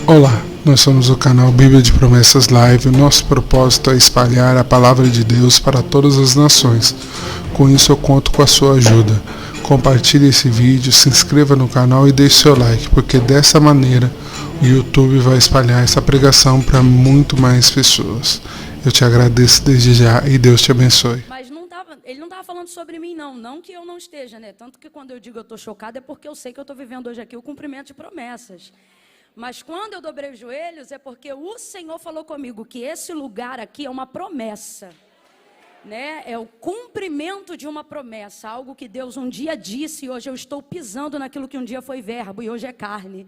Olá, nós somos o canal Bíblia de Promessas Live. O nosso propósito é espalhar a palavra de Deus para todas as nações. Com isso eu conto com a sua ajuda. Compartilhe esse vídeo, se inscreva no canal e deixe seu like, porque dessa maneira o YouTube vai espalhar essa pregação para muito mais pessoas. Eu te agradeço desde já e Deus te abençoe. Mas ele não estava falando sobre mim, não que eu não esteja, né? Tanto que quando eu digo eu estou chocada é porque eu sei que eu estou vivendo hoje aqui o cumprimento de promessas. Mas quando eu dobrei os joelhos é porque o Senhor falou comigo que esse lugar aqui é uma promessa, né? É o cumprimento de uma promessa, algo que Deus um dia disse e hoje eu estou pisando naquilo que um dia foi verbo e hoje é carne,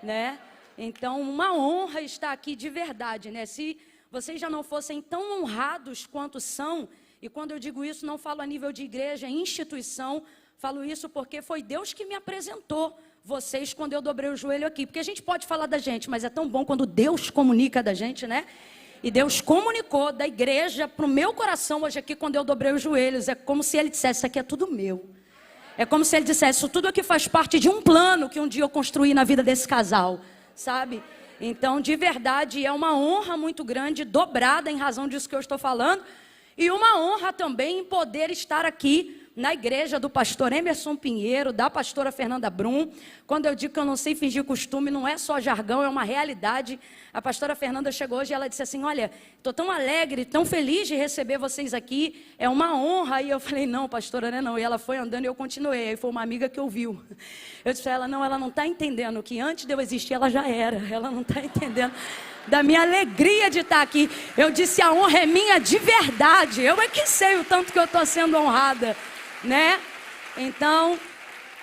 né? Então, uma honra estar aqui de verdade, né? Se vocês já não fossem tão honrados quanto são, e quando eu digo isso não falo a nível de igreja, instituição, falo isso porque foi Deus que me apresentou vocês quando eu dobrei o joelho aqui. Porque a gente pode falar da gente, mas é tão bom quando Deus comunica da gente, né? E Deus comunicou da igreja para o meu coração hoje aqui quando eu dobrei os joelhos. É como se Ele dissesse, isso aqui é tudo meu. É como se Ele dissesse, isso tudo aqui faz parte de um plano que um dia eu construí na vida desse casal, sabe? Então, de verdade, é uma honra muito grande, dobrada em razão disso que eu estou falando. E uma honra também em poder estar aqui na igreja do pastor Emerson Pinheiro, da pastora Fernanda Brum. Quando eu digo que eu não sei fingir costume, não é só jargão, é uma realidade. A pastora Fernanda chegou hoje e ela disse assim, olha, estou tão alegre, tão feliz de receber vocês aqui, é uma honra. E eu falei, não, pastora, não é não. E ela foi andando e eu continuei. Aí foi uma amiga que ouviu. Eu disse para ela, não, ela não está entendendo que antes de eu existir, ela já era. Ela não está entendendo da minha alegria de estar aqui. Eu disse, a honra é minha de verdade. Eu é que sei o tanto que eu estou sendo honrada, né? Então,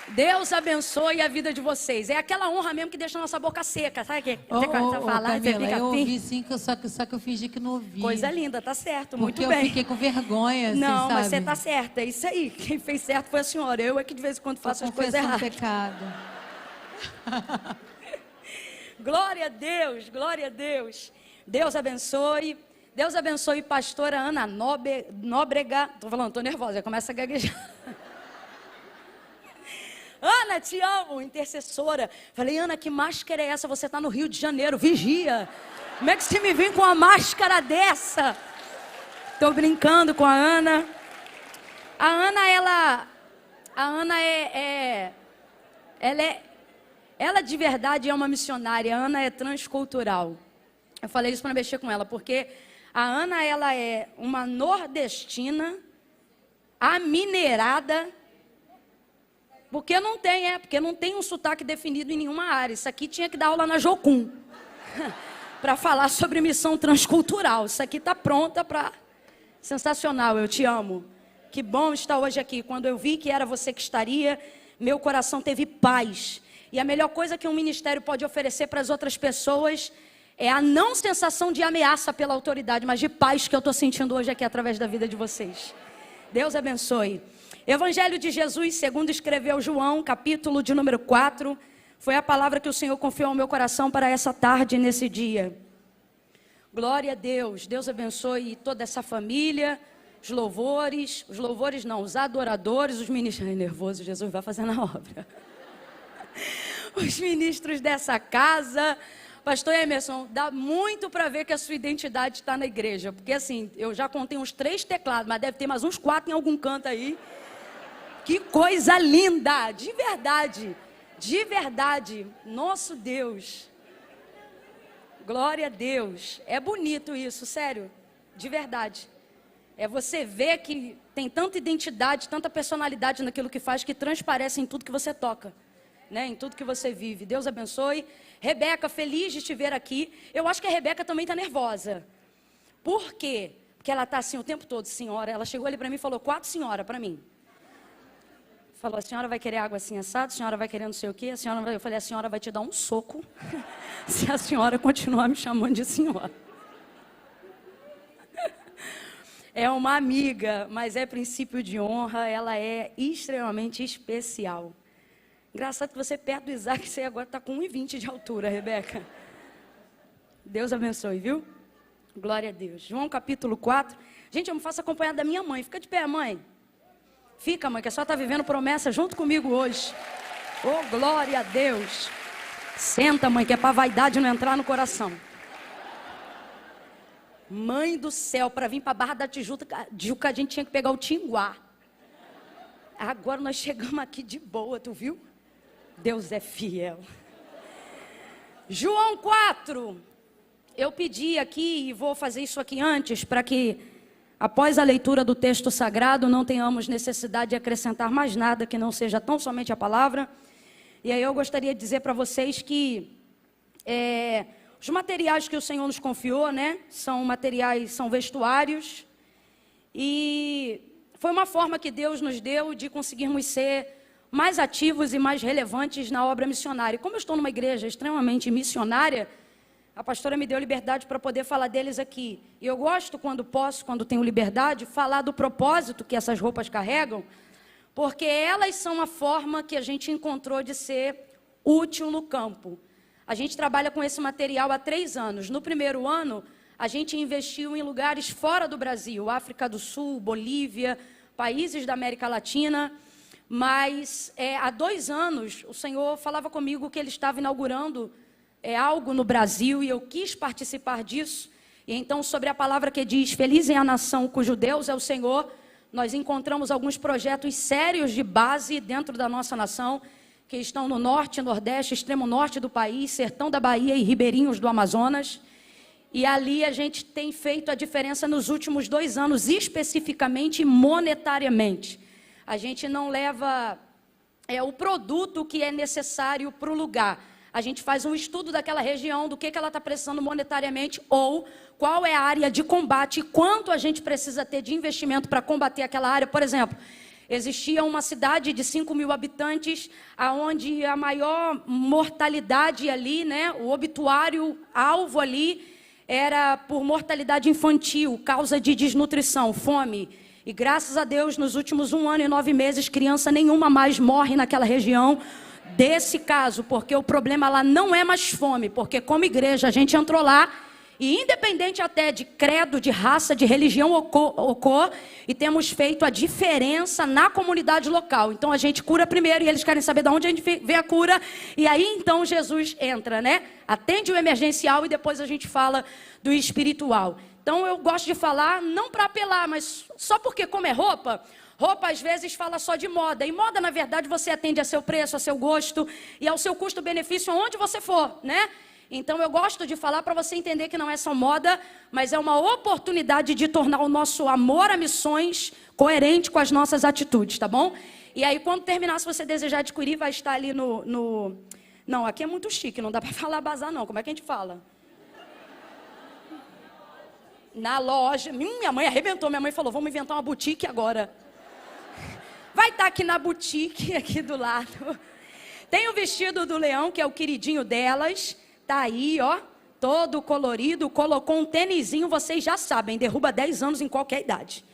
Deus abençoe a vida de vocês. É aquela honra mesmo que deixa a nossa boca seca. Sabe o que? Camila, eu ouvi sim, só que eu fingi que não ouvi. Coisa linda, tá certo, muito bem. Porque eu fiquei com vergonha, assim, não, sabe? mas você tá certa, é isso aí. Quem fez certo foi a senhora. Eu é que de vez em quando faço as coisas erradas. Pecado. Glória a Deus, glória a Deus. Deus abençoe. Deus abençoe pastora Ana Nóbrega. Tô falando, tô nervosa, já começa a gaguejar. Ana, te amo, intercessora. Falei, Ana, que máscara é essa? Você tá no Rio de Janeiro, vigia. Como é que você me vem com uma máscara dessa? Tô brincando com a Ana. A Ana, ela de verdade é uma missionária. A Ana é transcultural. Eu falei isso para mexer com ela, porque a Ana, ela é uma nordestina, amineirada, porque não tem um sotaque definido em nenhuma área. Isso aqui tinha que dar aula na Jocum, para falar sobre missão transcultural. Isso aqui está pronta para... Sensacional, eu te amo. Que bom estar hoje aqui. Quando eu vi que era você que estaria, meu coração teve paz. E a melhor coisa que um ministério pode oferecer para as outras pessoas é a não sensação de ameaça pela autoridade, mas de paz que eu estou sentindo hoje aqui através da vida de vocês. Deus abençoe. Evangelho de Jesus, segundo escreveu João, capítulo de número 4. Foi a palavra que o Senhor confiou ao meu coração para essa tarde, nesse dia. Glória a Deus. Deus abençoe toda essa família, os adoradores, os ministros. Ai, nervoso, Jesus vai fazendo a obra. Os ministros dessa casa. Pastor Emerson, dá muito para ver que a sua identidade está na igreja. Porque assim, eu já contei uns 3 teclados, mas deve ter mais uns 4 em algum canto aí. Que coisa linda, de verdade. De verdade, nosso Deus. Glória a Deus. É bonito isso, sério, de verdade. É você ver que tem tanta identidade, tanta personalidade naquilo que faz, que transparece em tudo que você toca, né? Em tudo que você vive. Deus abençoe. Rebeca, feliz de te ver aqui. Eu acho que a Rebeca também está nervosa. Por quê? Porque ela está assim o tempo todo, senhora. Ela chegou ali para mim e falou, 4 senhora para mim. Falou, a senhora vai querer água assim assada, a senhora vai querer não sei o quê. Eu falei, a senhora vai te dar um soco se a senhora continuar me chamando de senhora. É uma amiga, mas é princípio de honra. Ela é extremamente especial. Engraçado que você perto do Isaac, você agora está com 1,20 de altura, Rebeca. Deus abençoe, viu? Glória a Deus. João capítulo 4. Gente, eu me faço acompanhar da minha mãe. Fica de pé, mãe. Fica, mãe, que a senhora está vivendo promessa junto comigo hoje. Oh, glória a Deus. Senta, mãe, que é pra vaidade não entrar no coração. Mãe do céu, para vir para Barra da Tijuca, a gente tinha que pegar o Tinguá. Agora nós chegamos aqui de boa, tu viu? Deus é fiel. João 4. Eu pedi aqui, e vou fazer isso aqui antes, para que após a leitura do texto sagrado não tenhamos necessidade de acrescentar mais nada que não seja tão somente a palavra. E aí eu gostaria de dizer para vocês que os materiais que o Senhor nos confiou, né, são materiais, são vestuários, e foi uma forma que Deus nos deu de conseguirmos ser mais ativos e mais relevantes na obra missionária. E como eu estou numa igreja extremamente missionária, a pastora me deu liberdade para poder falar deles aqui. E eu gosto, quando posso, quando tenho liberdade, falar do propósito que essas roupas carregam, porque elas são a forma que a gente encontrou de ser útil no campo. A gente trabalha com esse material há 3 anos. No primeiro ano, a gente investiu em lugares fora do Brasil, África do Sul, Bolívia, países da América Latina. Mas há 2 anos, o Senhor falava comigo que Ele estava inaugurando algo no Brasil, e eu quis participar disso. E então, sobre a palavra que diz, feliz é a nação cujo Deus é o Senhor, nós encontramos alguns projetos sérios de base dentro da nossa nação, que estão no norte, nordeste, extremo norte do país, sertão da Bahia e ribeirinhos do Amazonas. E ali a gente tem feito a diferença nos últimos 2 anos, especificamente monetariamente. A gente não leva o produto que é necessário para o lugar. A gente faz um estudo daquela região, do que ela está precisando monetariamente, ou qual é a área de combate, e quanto a gente precisa ter de investimento para combater aquela área. Por exemplo, existia uma cidade de 5.000 habitantes, onde a maior mortalidade ali, né, o obituário alvo ali, era por mortalidade infantil, causa de desnutrição, fome. E graças a Deus, nos últimos 1 ano e 9 meses, criança nenhuma mais morre naquela região desse caso, porque o problema lá não é mais fome, porque como igreja a gente entrou lá, e independente até de credo, de raça, de religião ou cor, e temos feito a diferença na comunidade local. Então a gente cura primeiro, e eles querem saber de onde a gente vê a cura, e aí então Jesus entra, né? Atende o emergencial e depois a gente fala do espiritual. Então eu gosto de falar, não para apelar, mas só porque como é roupa às vezes fala só de moda, e moda na verdade você atende a seu preço, a seu gosto, e ao seu custo-benefício onde você for, né? Então eu gosto de falar para você entender que não é só moda, mas é uma oportunidade de tornar o nosso amor a missões coerente com as nossas atitudes, tá bom? E aí quando terminar, se você desejar adquirir, vai estar ali no... Não, aqui é muito chique, não dá para falar bazar não, como é que a gente fala? Na loja, minha mãe arrebentou, minha mãe falou, vamos inventar uma boutique agora. Vai estar aqui na boutique, aqui do lado. Tem o vestido do leão, que é o queridinho delas. Tá aí, ó, todo colorido. Colocou um tênisinho, vocês já sabem, derruba 10 anos em qualquer idade.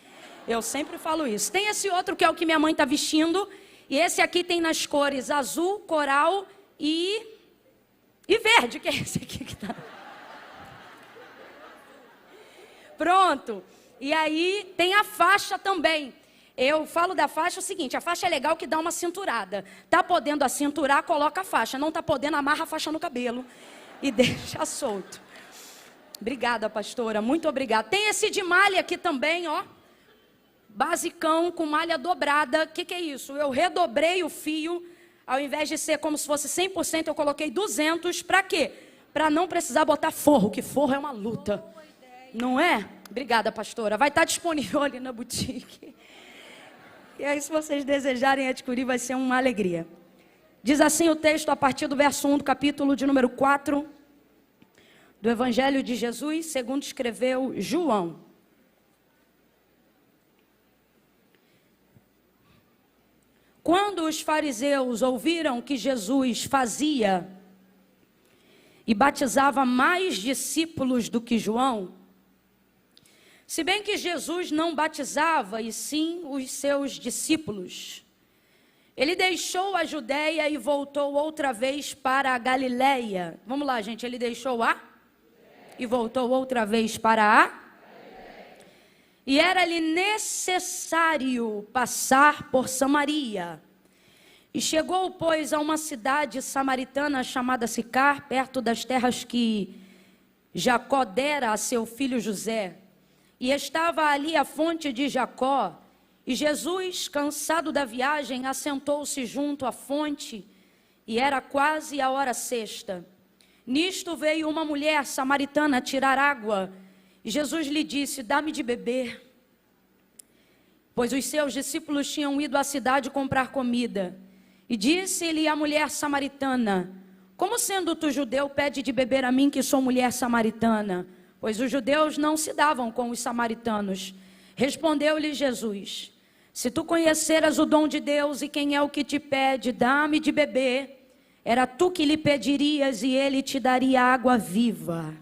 Eu sempre falo isso. Tem esse outro que é o que minha mãe está vestindo. E esse aqui tem nas cores azul, coral e verde, que é esse aqui que tá. Pronto. E aí tem a faixa também. Eu falo da faixa o seguinte, a faixa é legal que dá uma cinturada. Tá podendo acinturar, coloca a faixa. Não tá podendo, amarra a faixa no cabelo e deixa solto. Obrigada, pastora, muito obrigada. Tem esse de malha aqui também, ó. Basicão, com malha dobrada. O que é isso? Eu redobrei o fio. Ao invés de ser como se fosse 100%, eu coloquei 200. Para quê? Para não precisar botar forro, que forro é uma luta. Não é? Obrigada, pastora. Vai estar disponível ali na boutique. E aí, se vocês desejarem adquirir, vai ser uma alegria. Diz assim o texto a partir do verso 1 do capítulo de número 4 do Evangelho de Jesus, segundo escreveu João. Quando os fariseus ouviram que Jesus fazia e batizava mais discípulos do que João, se bem que Jesus não batizava, e sim os seus discípulos, ele deixou a Judeia e voltou outra vez para a Galileia. Vamos lá, gente, ele deixou e voltou outra vez para e era-lhe necessário passar por Samaria. E chegou, pois, a uma cidade samaritana chamada Sicar, perto das terras que Jacó dera a seu filho José. E estava ali a fonte de Jacó. E Jesus, cansado da viagem, assentou-se junto à fonte, e era quase a hora sexta. Nisto veio uma mulher samaritana tirar água, e Jesus lhe disse: dá-me de beber. Pois os seus discípulos tinham ido à cidade comprar comida. E disse-lhe a mulher samaritana: como sendo tu judeu, pede de beber a mim, que sou mulher samaritana? Pois os judeus não se davam com os samaritanos. Respondeu-lhe Jesus: se tu conheceras o dom de Deus e quem é o que te pede, dá-me de beber, era tu que lhe pedirias e ele te daria água viva.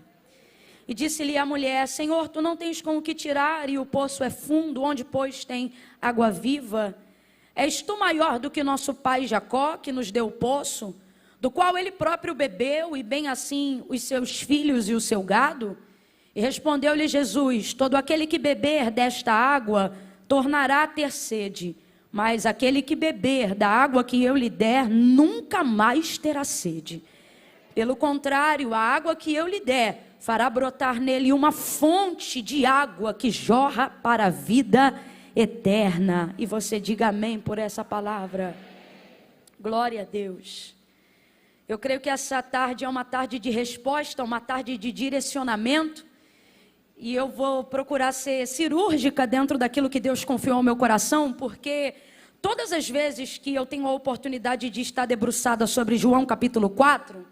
E disse-lhe a mulher: Senhor, tu não tens com o que tirar e o poço é fundo, onde pois tem água viva? És tu maior do que nosso pai Jacó, que nos deu o poço, do qual ele próprio bebeu, e bem assim os seus filhos e o seu gado? E respondeu-lhe Jesus: todo aquele que beber desta água tornará a ter sede, mas aquele que beber da água que eu lhe der nunca mais terá sede. Pelo contrário, a água que eu lhe der fará brotar nele uma fonte de água que jorra para a vida eterna. E você diga amém por essa palavra. Glória a Deus. Eu creio que essa tarde é uma tarde de resposta, uma tarde de direcionamento. E eu vou procurar ser cirúrgica dentro daquilo que Deus confiou ao meu coração, porque todas as vezes que eu tenho a oportunidade de estar debruçada sobre João capítulo 4,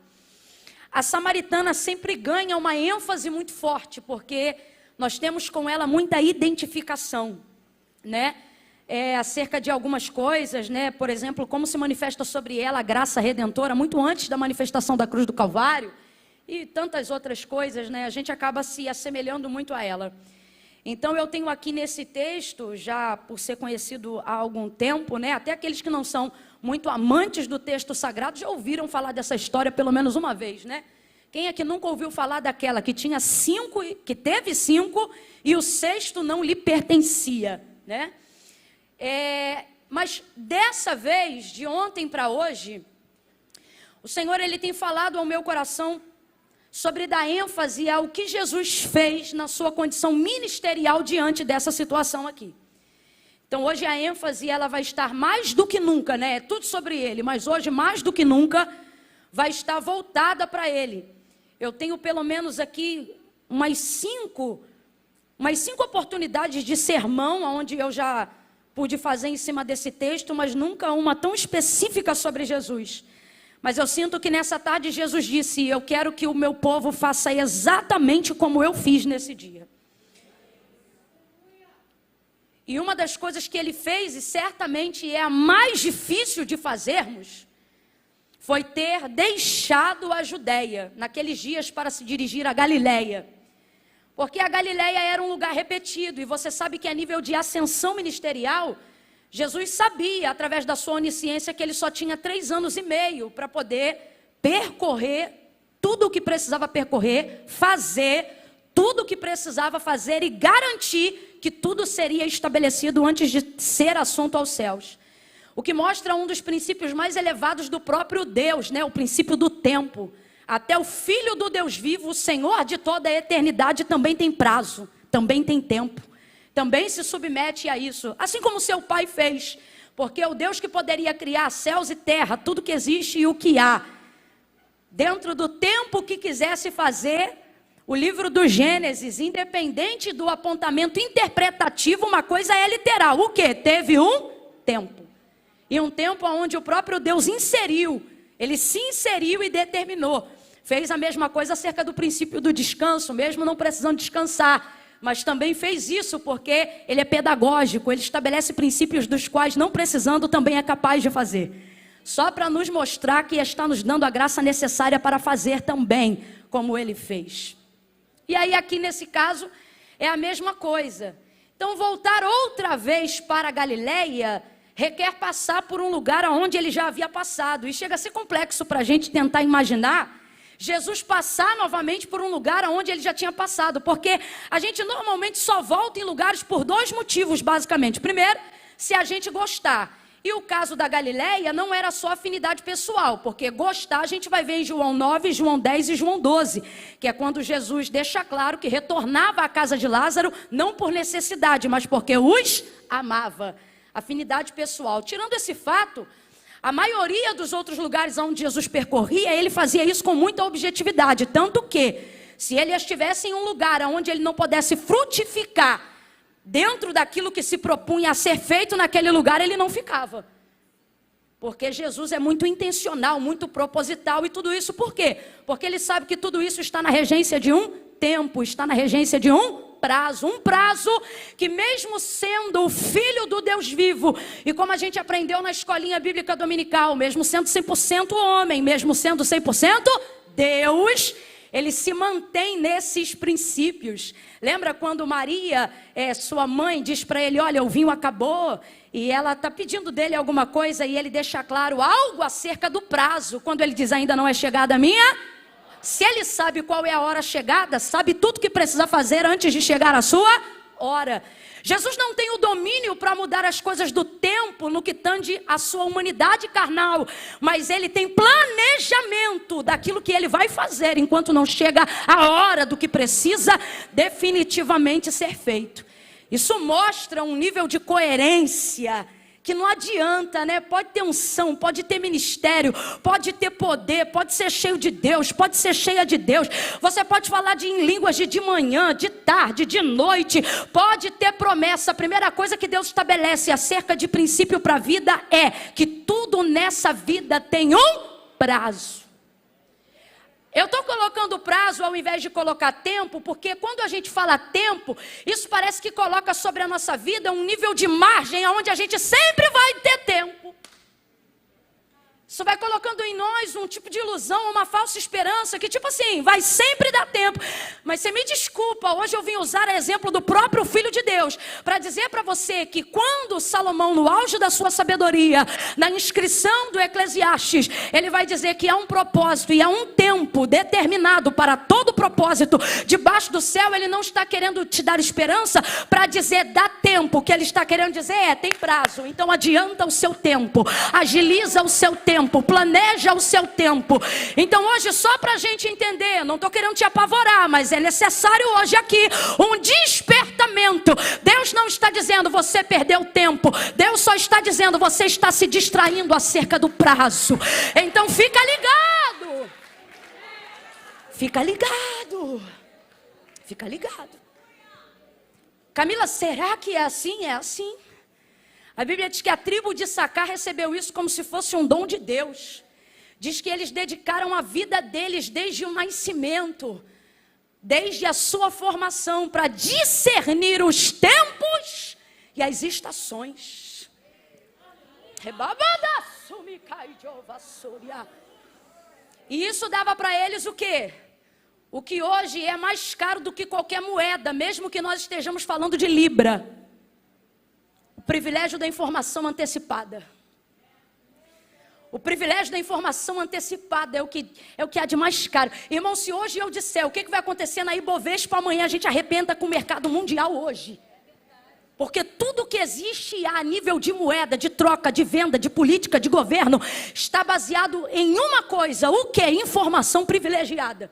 a samaritana sempre ganha uma ênfase muito forte, porque nós temos com ela muita identificação, né? Acerca de algumas coisas, né? Por exemplo, como se manifesta sobre ela a graça redentora, muito antes da manifestação da cruz do Calvário, e tantas outras coisas, né? A gente acaba se assemelhando muito a ela. Então eu tenho aqui nesse texto, já por ser conhecido há algum tempo, né? Até aqueles que não são muito amantes do texto sagrado já ouviram falar dessa história pelo menos uma vez, né? Quem é que nunca ouviu falar daquela que tinha 5, que teve 5 e o 6º não lhe pertencia, né? Mas dessa vez, de ontem para hoje, o Senhor ele tem falado ao meu coração sobre dar ênfase ao que Jesus fez na sua condição ministerial diante dessa situação aqui. Então hoje a ênfase ela vai estar mais do que nunca, né? É tudo sobre ele, mas hoje mais do que nunca vai estar voltada para ele. Eu tenho pelo menos aqui umas 5 oportunidades de sermão, onde eu já pude fazer em cima desse texto, mas nunca uma tão específica sobre Jesus. Mas eu sinto que nessa tarde Jesus disse: eu quero que o meu povo faça exatamente como eu fiz nesse dia. E uma das coisas que ele fez, e certamente é a mais difícil de fazermos, foi ter deixado a Judéia naqueles dias para se dirigir a Galiléia. Porque a Galiléia era um lugar repetido, e você sabe que a nível de ascensão ministerial, Jesus sabia, através da sua onisciência, que ele só tinha 3 anos e meio para poder percorrer tudo o que precisava percorrer, fazer tudo o que precisava fazer e garantir que tudo seria estabelecido antes de ser assunto aos céus. O que mostra um dos princípios mais elevados do próprio Deus, né? O princípio do tempo. Até o Filho do Deus vivo, o Senhor de toda a eternidade, também tem prazo, também tem tempo. Também se submete a isso, assim como seu pai fez, porque o Deus que poderia criar céus e terra, tudo que existe e o que há, dentro do tempo que quisesse fazer, o livro do Gênesis, independente do apontamento interpretativo, uma coisa é literal, o quê? Teve um tempo, e um tempo onde o próprio Deus inseriu, ele se inseriu e determinou, fez a mesma coisa acerca do princípio do descanso, mesmo não precisando descansar, mas também fez isso porque ele é pedagógico, ele estabelece princípios dos quais, não precisando, também é capaz de fazer. Só para nos mostrar que está nos dando a graça necessária para fazer também, como ele fez. E aí aqui nesse caso, é a mesma coisa. Então voltar outra vez para a Galiléia requer passar por um lugar onde ele já havia passado. E chega a ser complexo para a gente tentar imaginar Jesus passar novamente por um lugar onde ele já tinha passado, porque a gente normalmente só volta em lugares por 2 motivos, basicamente. Primeiro, se a gente gostar. E o caso da Galileia não era só afinidade pessoal, porque gostar a gente vai ver em João 9, João 10 e João 12, que é quando Jesus deixa claro que retornava à casa de Lázaro, não por necessidade, mas porque os amava. Afinidade pessoal. Tirando esse fato, a maioria dos outros lugares onde Jesus percorria, ele fazia isso com muita objetividade, tanto que, se ele estivesse em um lugar onde ele não pudesse frutificar, dentro daquilo que se propunha a ser feito naquele lugar, ele não ficava. Porque Jesus é muito intencional, muito proposital, e tudo isso por quê? Porque ele sabe que tudo isso está na regência de um tempo, está na regência de um prazo que mesmo sendo o Filho do Deus vivo, e como a gente aprendeu na escolinha bíblica dominical, mesmo sendo 100% homem, mesmo sendo 100% Deus, ele se mantém nesses princípios. Lembra quando Maria, sua mãe, diz para ele, olha, o vinho acabou, e ela está pedindo dele alguma coisa, e ele deixa claro algo acerca do prazo, quando ele diz, ainda não é chegada a minha. Se ele sabe qual é a hora chegada, sabe tudo que precisa fazer antes de chegar a sua hora. Jesus não tem o domínio para mudar as coisas do tempo no que tange a sua humanidade carnal, mas ele tem planejamento daquilo que ele vai fazer enquanto não chega a hora do que precisa definitivamente ser feito. Isso mostra um nível de coerência que não adianta, né? Pode ter unção, pode ter ministério, pode ter poder, pode ser cheio de Deus, pode ser cheia de Deus. Você pode falar em línguas de manhã, de tarde, de noite, pode ter promessa. A primeira coisa que Deus estabelece acerca de princípio para a vida é que tudo nessa vida tem um prazo. Eu estou colocando prazo ao invés de colocar tempo, porque quando a gente fala tempo, isso parece que coloca sobre a nossa vida um nível de margem onde a gente sempre vai ter tempo. Isso vai colocando em nós um tipo de ilusão, uma falsa esperança, que tipo assim, vai sempre dar tempo. Mas você me desculpa, hoje eu vim usar exemplo do próprio Filho de Deus, para dizer para você que quando Salomão, no auge da sua sabedoria, na inscrição do Eclesiastes, ele vai dizer que há um propósito e há um tempo determinado para todo propósito debaixo do céu, ele não está querendo te dar esperança para dizer dá tempo, o que ele está querendo dizer tem prazo, então adianta o seu tempo, agiliza o seu tempo, planeja o seu tempo. Então hoje, só para a gente entender, não estou querendo te apavorar, mas é necessário hoje aqui um despertamento. Deus não está dizendo você perdeu tempo, Deus só está dizendo você está se distraindo acerca do prazo. Então fica ligado, fica ligado, fica ligado. Camila, será que é assim? É assim. A Bíblia diz que a tribo de Issacar recebeu isso como se fosse um dom de Deus. Diz que eles dedicaram a vida deles desde o nascimento, desde a sua formação, para discernir os tempos e as estações. E isso dava para eles o quê? O que hoje é mais caro do que qualquer moeda, mesmo que nós estejamos falando de libra. O privilégio da informação antecipada. O privilégio da informação antecipada é o que há de mais caro. Irmão, se hoje eu disser o que vai acontecer na Ibovespa amanhã, a gente arrebenta com o mercado mundial hoje. Porque tudo que existe a nível de moeda, de troca, de venda, de política, de governo, está baseado em uma coisa, o que é informação privilegiada.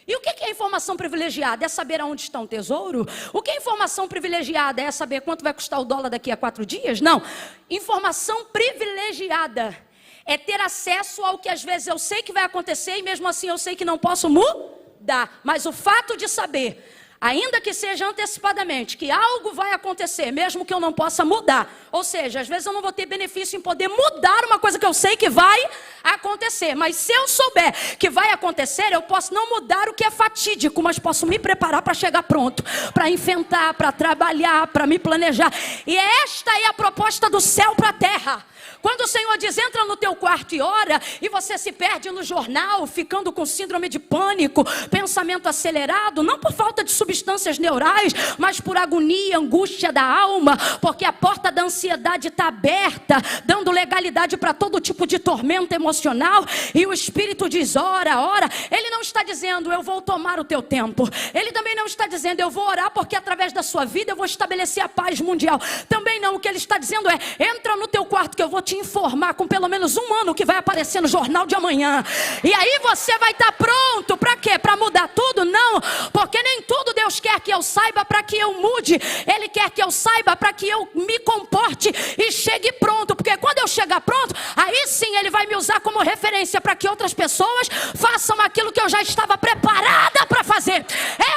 E o que é informação privilegiada? É saber aonde está um tesouro? O que é informação privilegiada? É saber quanto vai custar o dólar daqui a 4 dias? Não. Informação privilegiada é ter acesso ao que às vezes eu sei que vai acontecer e mesmo assim eu sei que não posso mudar. Mas o fato de saber, ainda que seja antecipadamente, que algo vai acontecer, mesmo que eu não possa mudar. Ou seja, às vezes eu não vou ter benefício em poder mudar uma coisa que eu sei que vai acontecer. Mas se eu souber que vai acontecer, eu posso não mudar o que é fatídico, mas posso me preparar para chegar pronto, para enfrentar, para trabalhar, para me planejar. E esta é a proposta do céu para a terra. Quando o Senhor diz, entra no teu quarto e ora, e você se perde no jornal, ficando com síndrome de pânico, pensamento acelerado, não por falta de substâncias neurais, mas por agonia, angústia da alma, porque a porta da ansiedade está aberta, dando legalidade para todo tipo de tormento emocional, devocional e o Espírito diz, ora, ora, ele não está dizendo, eu vou tomar o teu tempo. Ele também não está dizendo, eu vou orar porque através da sua vida eu vou estabelecer a paz mundial. Também não, o que ele está dizendo é, entra no teu quarto que eu vou te informar com pelo menos um ano que vai aparecer no jornal de amanhã. E aí você vai estar pronto, para quê? Para mudar tudo? Não, porque nem tudo Deus quer que eu saiba para que eu mude. Ele quer que eu saiba para que eu me comporte e chegue pronto, porque quando eu chegar pronto, aí sim ele vai me usar como referência para que outras pessoas façam aquilo que eu já estava preparada para fazer.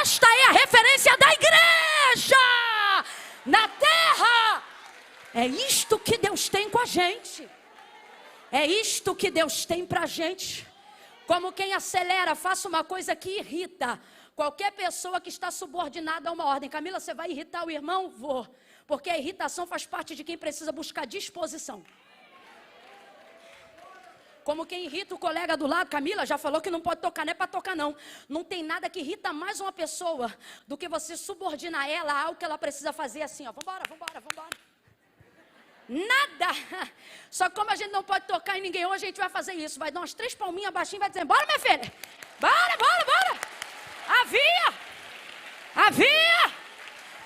Esta é a referência da igreja na terra. É isto que Deus tem com a gente. É isto que Deus tem para a gente. Como quem acelera, faça uma coisa que irrita qualquer pessoa que está subordinada a uma ordem. Camila, você vai irritar o irmão? Vou. Porque a irritação faz parte de quem precisa buscar disposição. Como quem irrita o colega do lado, Camila já falou que não pode tocar, não é para tocar não. Não tem nada que irrita mais uma pessoa do que você subordinar ela a algo que ela precisa fazer assim, ó. Vambora, vambora, vambora. Nada. Só que como a gente não pode tocar em ninguém hoje, a gente vai fazer isso. Vai dar umas 3 palminhas baixinho e vai dizer, bora minha filha. Bora, bora, bora.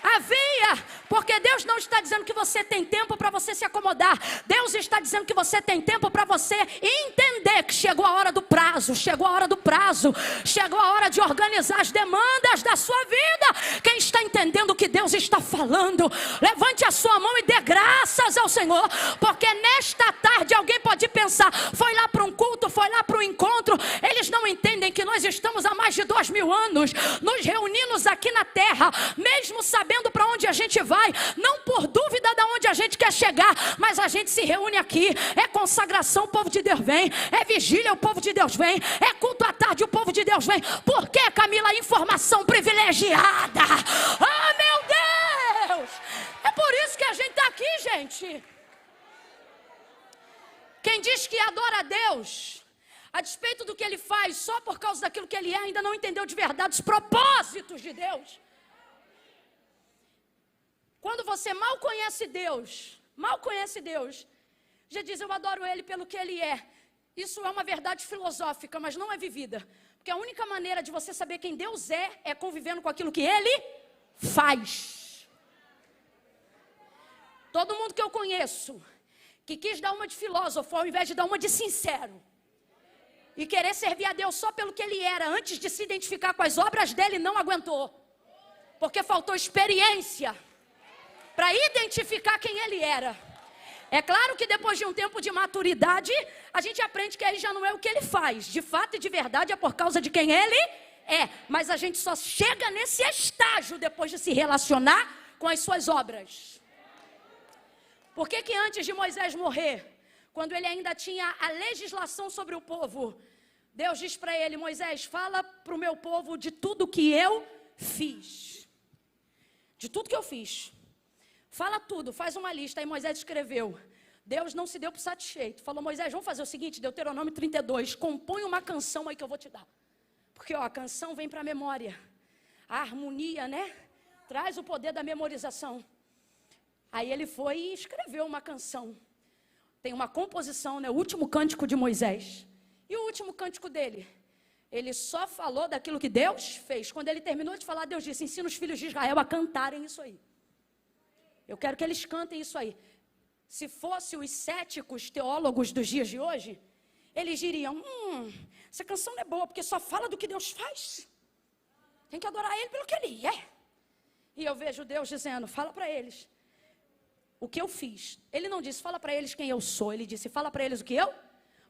Havia, porque Deus não está dizendo que você tem tempo para você se acomodar. Deus está dizendo que você tem tempo para você entender que chegou a hora do prazo, chegou a hora de organizar as demandas da sua vida. Quem está entendendo o que Deus está falando, levante a sua mão e dê graças ao Senhor, porque nesta tarde alguém pode pensar, foi lá para um culto, foi lá para um encontro. Eles não entendem que nós estamos há mais de 2000 anos nos reunindo aqui na terra, mesmo sabendo para onde a gente vai, não por dúvida de onde a gente quer chegar, mas a gente se reúne aqui, é consagração, o povo de Deus vem, é vigília, o povo de Deus vem, é culto à tarde, o povo de Deus vem. Por que, Camila? Informação privilegiada. Ah, meu Deus! É por isso que a gente está aqui, gente. Quem diz que adora a Deus, a despeito do que ele faz, só por causa daquilo que ele é, ainda não entendeu de verdade os propósitos de Deus. Quando você mal conhece Deus, já diz, eu adoro Ele pelo que Ele é. Isso é uma verdade filosófica, mas não é vivida. Porque a única maneira de você saber quem Deus é convivendo com aquilo que Ele faz. Todo mundo que eu conheço, que quis dar uma de filósofo, ao invés de dar uma de sincero, e querer servir a Deus só pelo que Ele era, antes de se identificar com as obras dele, não aguentou. Porque faltou experiência para identificar quem ele era. É claro que depois de um tempo de maturidade, a gente aprende que ele já não é o que ele faz. De fato e de verdade é por causa de quem ele é. Mas a gente só chega nesse estágio depois de se relacionar com as suas obras. Por que que antes de Moisés morrer, quando ele ainda tinha a legislação sobre o povo, Deus diz para ele, Moisés, fala para o meu povo de tudo que eu fiz. De tudo que eu fiz. Fala tudo, faz uma lista. Aí Moisés escreveu. Deus não se deu por satisfeito. Falou, Moisés, vamos fazer o seguinte, Deuteronômio 32, compõe uma canção aí que eu vou te dar. Porque ó, a canção vem para a memória. A harmonia, né? Traz o poder da memorização. Aí ele foi e escreveu uma canção. Tem uma composição, né? O último cântico de Moisés. E o último cântico dele? Ele só falou daquilo que Deus fez. Quando ele terminou de falar, Deus disse, ensina os filhos de Israel a cantarem isso aí. Eu quero que eles cantem isso aí. Se fosse os céticos teólogos dos dias de hoje, eles diriam, essa canção não é boa, porque só fala do que Deus faz. Tem que adorar Ele pelo que Ele é. E eu vejo Deus dizendo, fala para eles o que eu fiz. Ele não disse, fala para eles quem eu sou. Ele disse, fala para eles o que eu.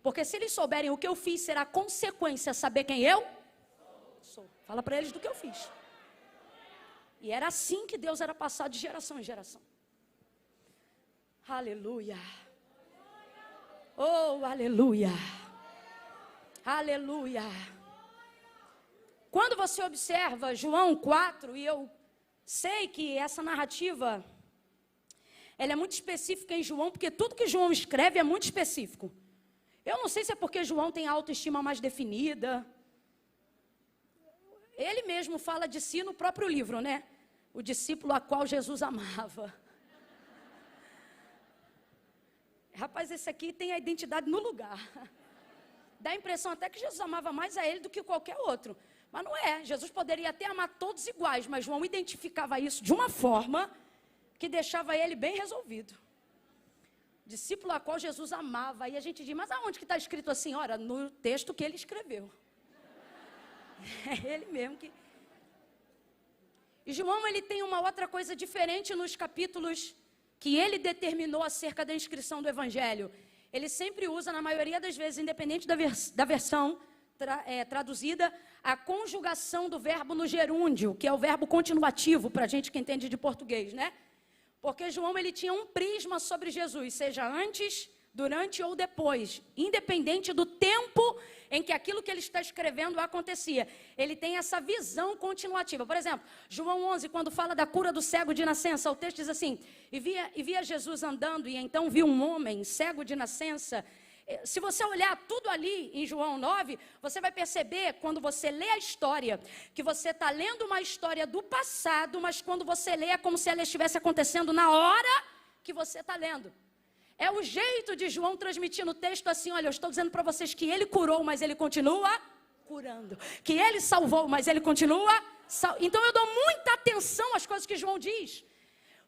Porque se eles souberem o que eu fiz, será consequência saber quem eu sou. Fala para eles do que eu fiz. E era assim que Deus era passado de geração em geração. Aleluia. Oh, aleluia. Aleluia. Quando você observa João 4, e eu sei que essa narrativa, ela é muito específica em João, porque tudo que João escreve é muito específico. Eu não sei se é porque João tem a autoestima mais definida. Ele mesmo fala de si no próprio livro, né? O discípulo a qual Jesus amava. Rapaz, esse aqui tem a identidade no lugar. dá a impressão até que Jesus amava mais a ele do que qualquer outro. Mas não é. Jesus poderia até amar todos iguais, mas João identificava isso de uma forma que deixava ele bem resolvido. Discípulo a qual Jesus amava. Aí a gente diz, mas aonde que está escrito assim? Ora, no texto que ele escreveu. É ele mesmo que... E João, ele tem uma outra coisa diferente nos capítulos que ele determinou acerca da inscrição do Evangelho. Ele sempre usa, na maioria das vezes, independente da versão traduzida, a conjugação do verbo no gerúndio, que é o verbo continuativo, para a gente que entende de português, né? Porque João, ele tinha um prisma sobre Jesus, seja antes, durante ou depois, independente do tempo em que aquilo que ele está escrevendo acontecia. Ele tem essa visão continuativa. Por exemplo, João 11, quando fala da cura do cego de nascença, o texto diz assim, e via Jesus andando, e então viu um homem cego de nascença. Se você olhar tudo ali em João 9, você vai perceber, quando você lê a história, que você está lendo uma história do passado, mas quando você lê é como se ela estivesse acontecendo na hora que você está lendo. É o jeito de João transmitir no texto assim, olha, eu estou dizendo para vocês que ele curou, mas ele continua curando. Que ele salvou, mas ele continua salvando. Então eu dou muita atenção às coisas que João diz.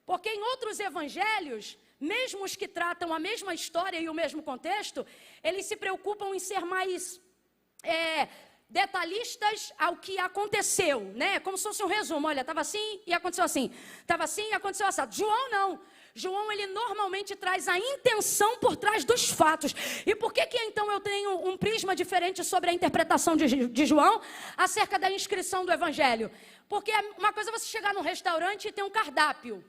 Porque em outros evangelhos, mesmo os que tratam a mesma história e o mesmo contexto, eles se preocupam em ser mais detalhistas ao que aconteceu, né? Como se fosse um resumo, olha, estava assim e aconteceu assim. Estava assim e aconteceu assim. João não. João, ele normalmente traz a intenção por trás dos fatos. E por que então eu tenho um prisma diferente sobre a interpretação de João acerca da inscrição do Evangelho? Porque uma coisa é você chegar num restaurante e ter um cardápio.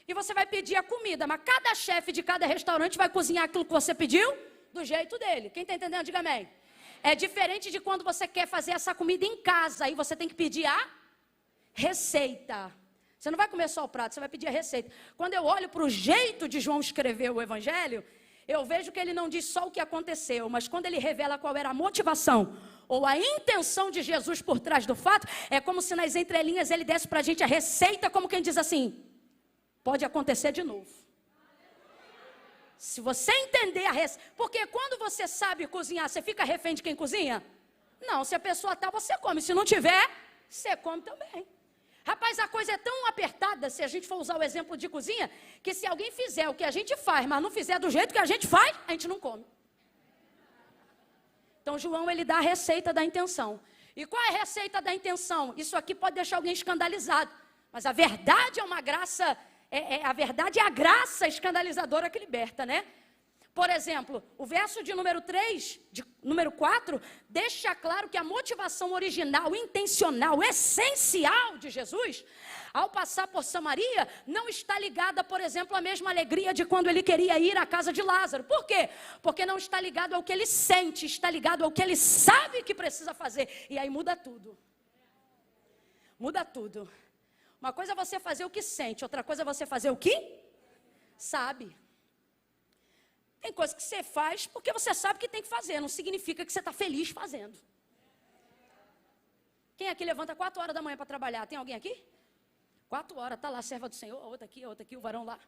E você vai pedir a comida, mas cada chefe de cada restaurante vai cozinhar aquilo que você pediu do jeito dele. Quem está entendendo, diga amém. É diferente de quando você quer fazer essa comida em casa, aí você tem que pedir a receita. Você não vai comer só o prato, você vai pedir a receita. Quando eu olho para o jeito de João escrever o Evangelho, eu vejo que ele não diz só o que aconteceu, mas quando ele revela qual era a motivação ou a intenção de Jesus por trás do fato, é como se nas entrelinhas ele desse para a gente a receita, como quem diz assim, pode acontecer de novo. Se você entender a receita, porque quando você sabe cozinhar, você fica refém de quem cozinha? Não, se a pessoa está, você come. Se não tiver, você come também. Rapaz, a coisa é tão apertada, se a gente for usar o exemplo de cozinha, que se alguém fizer o que a gente faz, mas não fizer do jeito que a gente faz, a gente não come. Então, João, ele dá a receita da intenção. E qual é a receita da intenção? Isso aqui pode deixar alguém escandalizado, mas a verdade é uma graça, a verdade é a graça escandalizadora que liberta, né? Por exemplo, o verso de número 3, de número 4, deixa claro que a motivação original, intencional, essencial de Jesus, ao passar por Samaria, não está ligada, por exemplo, à mesma alegria de quando ele queria ir à casa de Lázaro. Por quê? Porque não está ligado ao que ele sente, está ligado ao que ele sabe que precisa fazer. E aí muda tudo. Muda tudo. Uma coisa é você fazer o que sente, outra coisa é você fazer o que sabe. Tem coisa que você faz porque você sabe que tem que fazer, não significa que você está feliz fazendo. Quem aqui levanta 4 horas da manhã para trabalhar? Tem alguém aqui? 4 horas, está lá a serva do Senhor, outra aqui, o varão lá.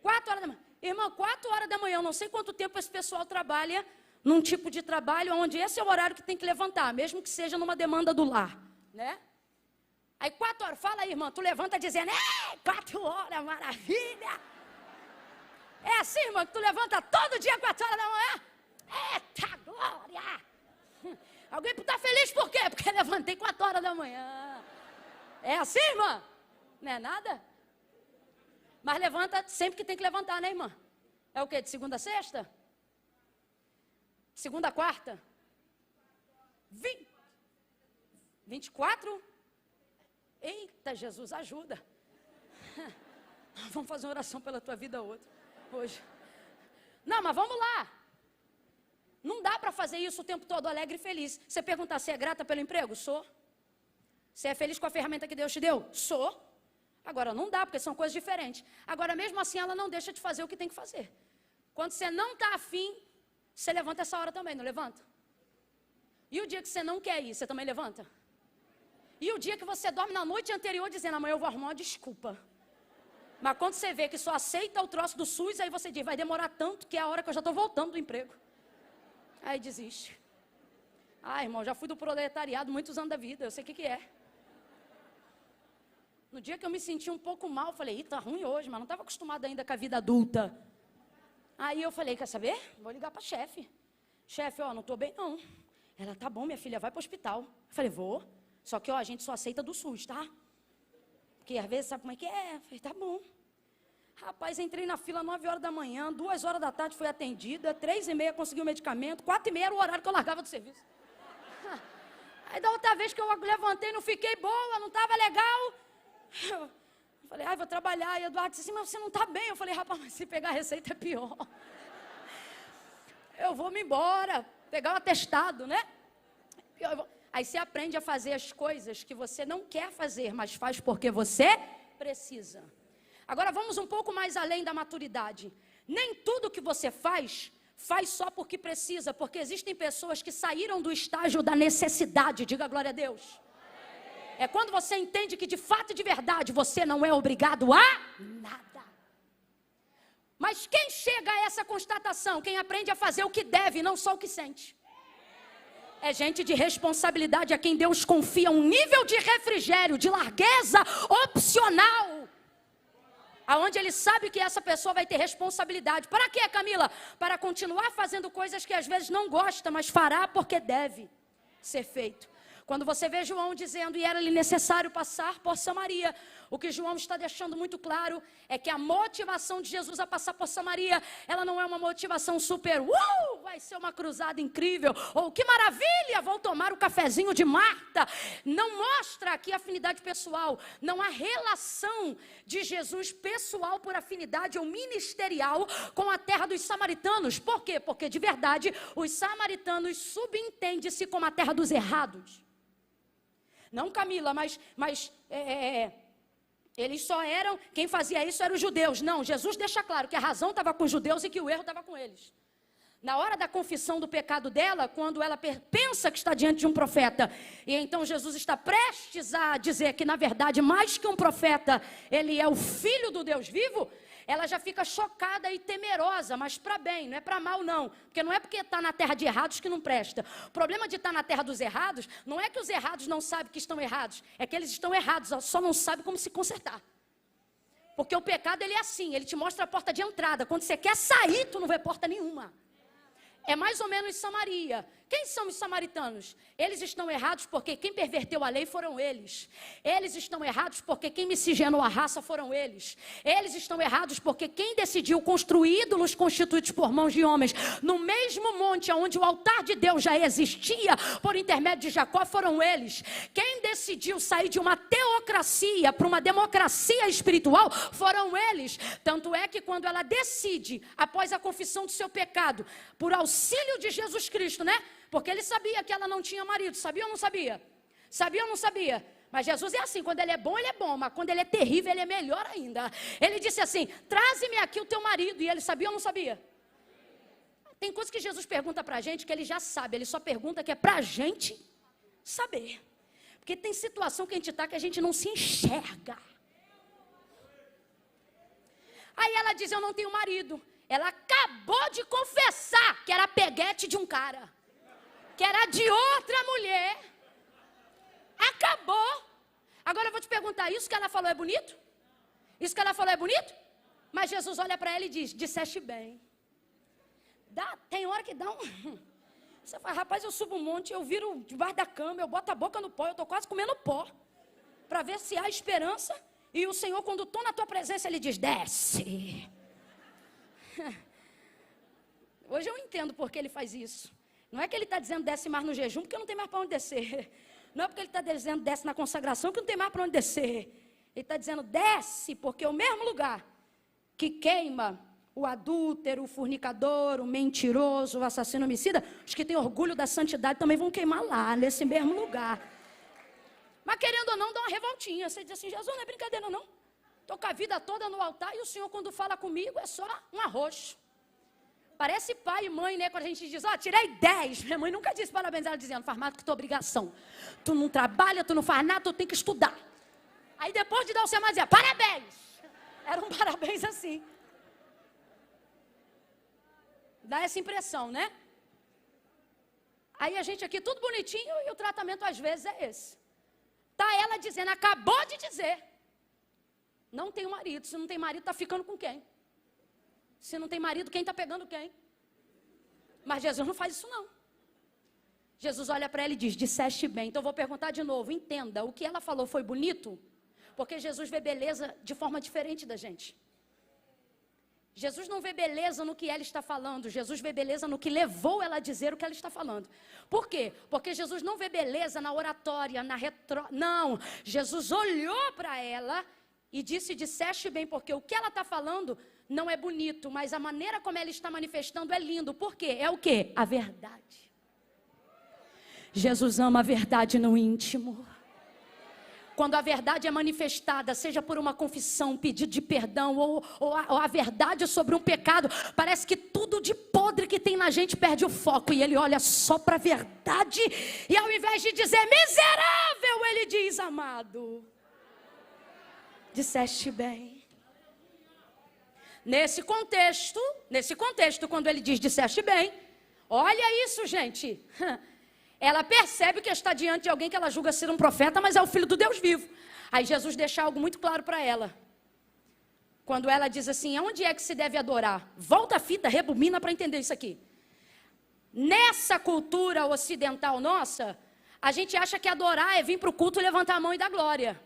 4 horas da manhã. Irmão, 4 horas da manhã, eu não sei quanto tempo esse pessoal trabalha num tipo de trabalho onde esse é o horário que tem que levantar, mesmo que seja numa demanda do lar, né? Aí 4 horas, fala aí, irmã, tu levanta dizendo, 4 horas, maravilha! É assim, irmã, que tu levanta todo dia 4 horas da manhã? Eita glória! Alguém está feliz por quê? Porque levantei 4 horas da manhã. É assim, irmã? Não é nada? Mas levanta sempre que tem que levantar, né, irmã? É o quê? De segunda a sexta? Segunda a quarta? 24? Eita, Jesus, ajuda. Vamos fazer uma oração pela tua vida hoje. Não, mas vamos lá. Não dá para fazer isso o tempo todo alegre e feliz. Você perguntar se é grata pelo emprego? Sou. Você é feliz com a ferramenta que Deus te deu? Sou. Agora não dá, porque são coisas diferentes. Agora mesmo assim ela não deixa de fazer o que tem que fazer. Quando você não está afim, você levanta essa hora também, não levanta? E o dia que você não quer ir, você também levanta? E o dia que você dorme na noite anterior dizendo, amanhã eu vou arrumar uma desculpa. Mas quando você vê que só aceita o troço do SUS, aí você diz, vai demorar tanto que é a hora que eu já estou voltando do emprego. Aí desiste. Ah, irmão, já fui do proletariado muitos anos da vida, eu sei o que é. No dia que eu me senti um pouco mal, eu falei, tá ruim hoje, mas não estava acostumado ainda com a vida adulta. Aí eu falei, quer saber? Vou ligar para chefe. Chefe, ó, não estou bem não. Ela, tá bom, minha filha, vai para o hospital. Eu falei, vou. Só que, ó, a gente só aceita do SUS, tá? Porque às vezes, sabe como é que é? Eu falei, tá bom. Rapaz, entrei na fila 9 horas da manhã, 2 horas da tarde fui atendida, 3h30 consegui o medicamento, 4h30 era o horário que eu largava do serviço. Aí da outra vez que eu levantei, não fiquei boa, não estava legal. Eu falei, ai, vou trabalhar. E Eduardo disse assim, mas você não está bem. Eu falei, rapaz, mas se pegar a receita é pior. Eu vou me embora, pegar um atestado, né? Aí você aprende a fazer as coisas que você não quer fazer, mas faz porque você precisa. Agora vamos um pouco mais além da maturidade. Nem tudo que você faz só porque precisa, porque existem pessoas que saíram do estágio da necessidade. Diga glória a Deus. É quando você entende que de fato e de verdade você não é obrigado a nada. Mas quem chega a essa constatação? Quem aprende a fazer o que deve, não só o que sente. É gente de responsabilidade a quem Deus confia um nível de refrigério, de largueza opcional, aonde ele sabe que essa pessoa vai ter responsabilidade. Para quê, Camila? Para continuar fazendo coisas que às vezes não gosta, mas fará porque deve ser feito. Quando você vê João dizendo, e era-lhe necessário passar por Samaria, o que João está deixando muito claro é que a motivação de Jesus a passar por Samaria, ela não é uma motivação super, vai ser uma cruzada incrível, ou que maravilha, vou tomar o cafezinho de Marta. Não mostra aqui afinidade pessoal, não há relação de Jesus pessoal por afinidade ou ministerial com a terra dos samaritanos. Por quê? Porque de verdade, os samaritanos subentendem-se como a terra dos errados. Não, Camila, mas eles só eram, quem fazia isso eram os judeus. Não, Jesus deixa claro que a razão estava com os judeus e que o erro estava com eles. Na hora da confissão do pecado dela, quando ela pensa que está diante de um profeta, e então Jesus está prestes a dizer que na verdade, mais que um profeta, ele é o filho do Deus vivo, ela já fica chocada e temerosa, mas para bem, não é para mal não, porque não é porque está na terra de errados que não presta. O problema de estar na terra dos errados, não é que os errados não sabem que estão errados, é que eles estão errados, só não sabem como se consertar. Porque o pecado ele é assim, ele te mostra a porta de entrada, quando você quer sair, tu não vê porta nenhuma. É mais ou menos Samaria. Quem são os samaritanos? Eles estão errados porque quem perverteu a lei foram eles. Eles estão errados porque quem miscigenou a raça foram eles. Eles estão errados porque quem decidiu construir ídolos constituídos por mãos de homens no mesmo monte onde o altar de Deus já existia por intermédio de Jacó foram eles. Quem decidiu sair de uma teocracia para uma democracia espiritual foram eles. Tanto é que quando ela decide, após a confissão do seu pecado, por auxílio de Jesus Cristo, né? Porque ele sabia que ela não tinha marido, sabia ou não sabia? Sabia ou não sabia? Mas Jesus é assim, quando ele é bom, mas quando ele é terrível, ele é melhor ainda. Ele disse assim, traze-me aqui o teu marido, e ele sabia ou não sabia? Tem coisas que Jesus pergunta pra gente que ele já sabe, ele só pergunta que é pra gente saber. Porque tem situação que a gente está que a gente não se enxerga. Aí ela diz, eu não tenho marido. Ela acabou de confessar que era peguete de um cara, que era de outra mulher. Acabou. Agora eu vou te perguntar, isso que ela falou é bonito? Isso que ela falou é bonito? Mas Jesus olha para ela e diz, disseste bem. Tem hora que dá um... Você fala, rapaz, eu subo um monte, eu viro debaixo da cama, eu boto a boca no pó, eu estou quase comendo pó, para ver se há esperança. E o Senhor, quando estou na tua presença, Ele diz, desce. Hoje eu entendo porque Ele faz isso. Não é que Ele está dizendo desce mais no jejum, porque não tem mais para onde descer. Não é porque Ele está dizendo desce na consagração, que não tem mais para onde descer. Ele está dizendo desce, porque o mesmo lugar que queima o adúltero, o fornicador, o mentiroso, o assassino, o homicida, os que têm orgulho da santidade também vão queimar lá, nesse mesmo lugar. Mas querendo ou não, dá uma revoltinha. Você diz assim, Jesus, não é brincadeira não. Estou com a vida toda no altar e o Senhor quando fala comigo é só um arroxo. Parece pai e mãe, né? Quando a gente diz, tirei 10. Minha mãe nunca disse parabéns, ela dizendo, faz mais do que tua obrigação. Tu não trabalha, tu não faz nada, tu tem que estudar. Aí depois de dar o sermão, dizia, parabéns. Era um parabéns assim. Dá essa impressão, né? Aí a gente aqui tudo bonitinho e o tratamento às vezes é esse. Tá ela dizendo, acabou de dizer. Não tem marido. Se não tem marido, está ficando com quem? Se não tem marido, quem está pegando quem? Mas Jesus não faz isso não. Jesus olha para ela e diz, disseste bem. Então eu vou perguntar de novo, entenda, o que ela falou foi bonito? Porque Jesus vê beleza de forma diferente da gente. Jesus não vê beleza no que ela está falando, Jesus vê beleza no que levou ela a dizer o que ela está falando. Por quê? Porque Jesus não vê beleza na oratória, não, Jesus olhou para ela e disse, disseste bem, porque o que ela está falando não é bonito, mas a maneira como ela está manifestando é lindo. Por quê? É o quê? A verdade. Jesus ama a verdade no íntimo. Quando a verdade é manifestada, seja por uma confissão, pedido de perdão, ou a verdade sobre um pecado, parece que tudo de podre que tem na gente perde o foco, e ele olha só para a verdade, e ao invés de dizer miserável, ele diz amado. Disseste bem. Nesse contexto, quando ele diz disseste bem, olha isso, gente. Ela percebe que está diante de alguém que ela julga ser um profeta, mas é o Filho do Deus vivo. Aí Jesus deixa algo muito claro para ela. Quando ela diz assim, onde é que se deve adorar? Volta a fita, rebobina para entender isso aqui. Nessa cultura ocidental nossa, a gente acha que adorar é vir para o culto, levantar a mão e dar glória.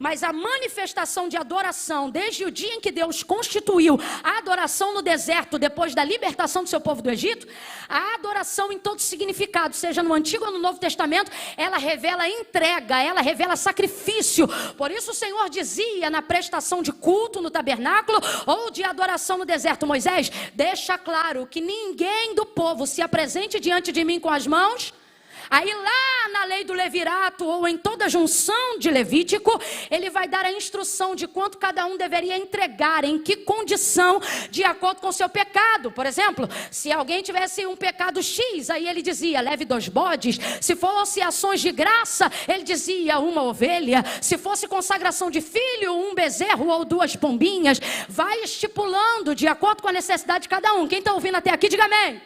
Mas a manifestação de adoração, desde o dia em que Deus constituiu a adoração no deserto, depois da libertação do seu povo do Egito, a adoração em todo significado, seja no Antigo ou no Novo Testamento, ela revela entrega, ela revela sacrifício. Por isso o Senhor dizia na prestação de culto no tabernáculo ou de adoração no deserto, Moisés, deixa claro que ninguém do povo se apresente diante de mim com as mãos. Aí lá na lei do levirato, ou em toda a junção de Levítico, ele vai dar a instrução de quanto cada um deveria entregar, em que condição, de acordo com o seu pecado. Por exemplo, se alguém tivesse um pecado X, aí ele dizia, leve 2 bodes. Se fosse ações de graça, ele dizia 1 ovelha. Se fosse consagração de filho, 1 bezerro ou 2 pombinhas. Vai estipulando de acordo com a necessidade de cada um. Quem está ouvindo até aqui, diga amém.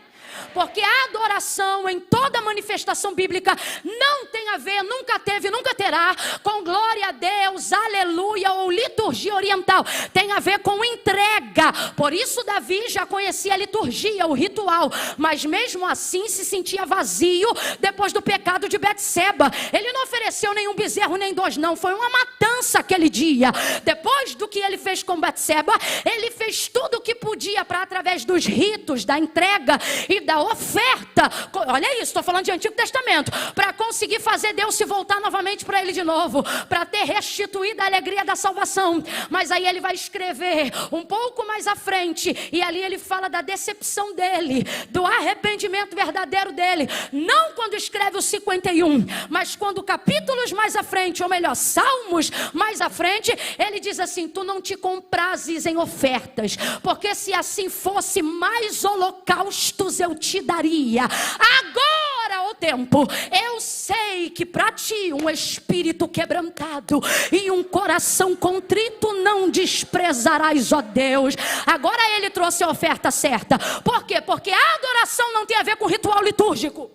Porque a adoração em toda manifestação bíblica não tem a ver, nunca teve, nunca terá com glória a Deus, aleluia ou liturgia oriental. Tem a ver com entrega. Por isso Davi já conhecia a liturgia, o ritual, mas mesmo assim se sentia vazio depois do pecado de Betseba. Ele não ofereceu nenhum bezerro nem 2 não, foi uma matança aquele dia. Depois do que ele fez com Betseba, ele fez tudo o que podia para, através dos ritos, da entrega e da oferta, olha isso, estou falando de Antigo Testamento, para conseguir fazer Deus se voltar novamente para ele de novo, para ter restituído a alegria da salvação. Mas aí ele vai escrever um pouco mais à frente, e ali ele fala da decepção dele, do arrependimento verdadeiro dele, não quando escreve o 51, mas quando capítulos mais à frente, ou melhor, salmos mais à frente, ele diz assim, tu não te comprases em ofertas, porque se assim fosse, mais holocaustos eu te daria. Agora, ó tempo, eu sei que para ti um espírito quebrantado e um coração contrito não desprezarás, ó Deus. Agora ele trouxe a oferta certa. Por quê? Porque a adoração não tem a ver com ritual litúrgico.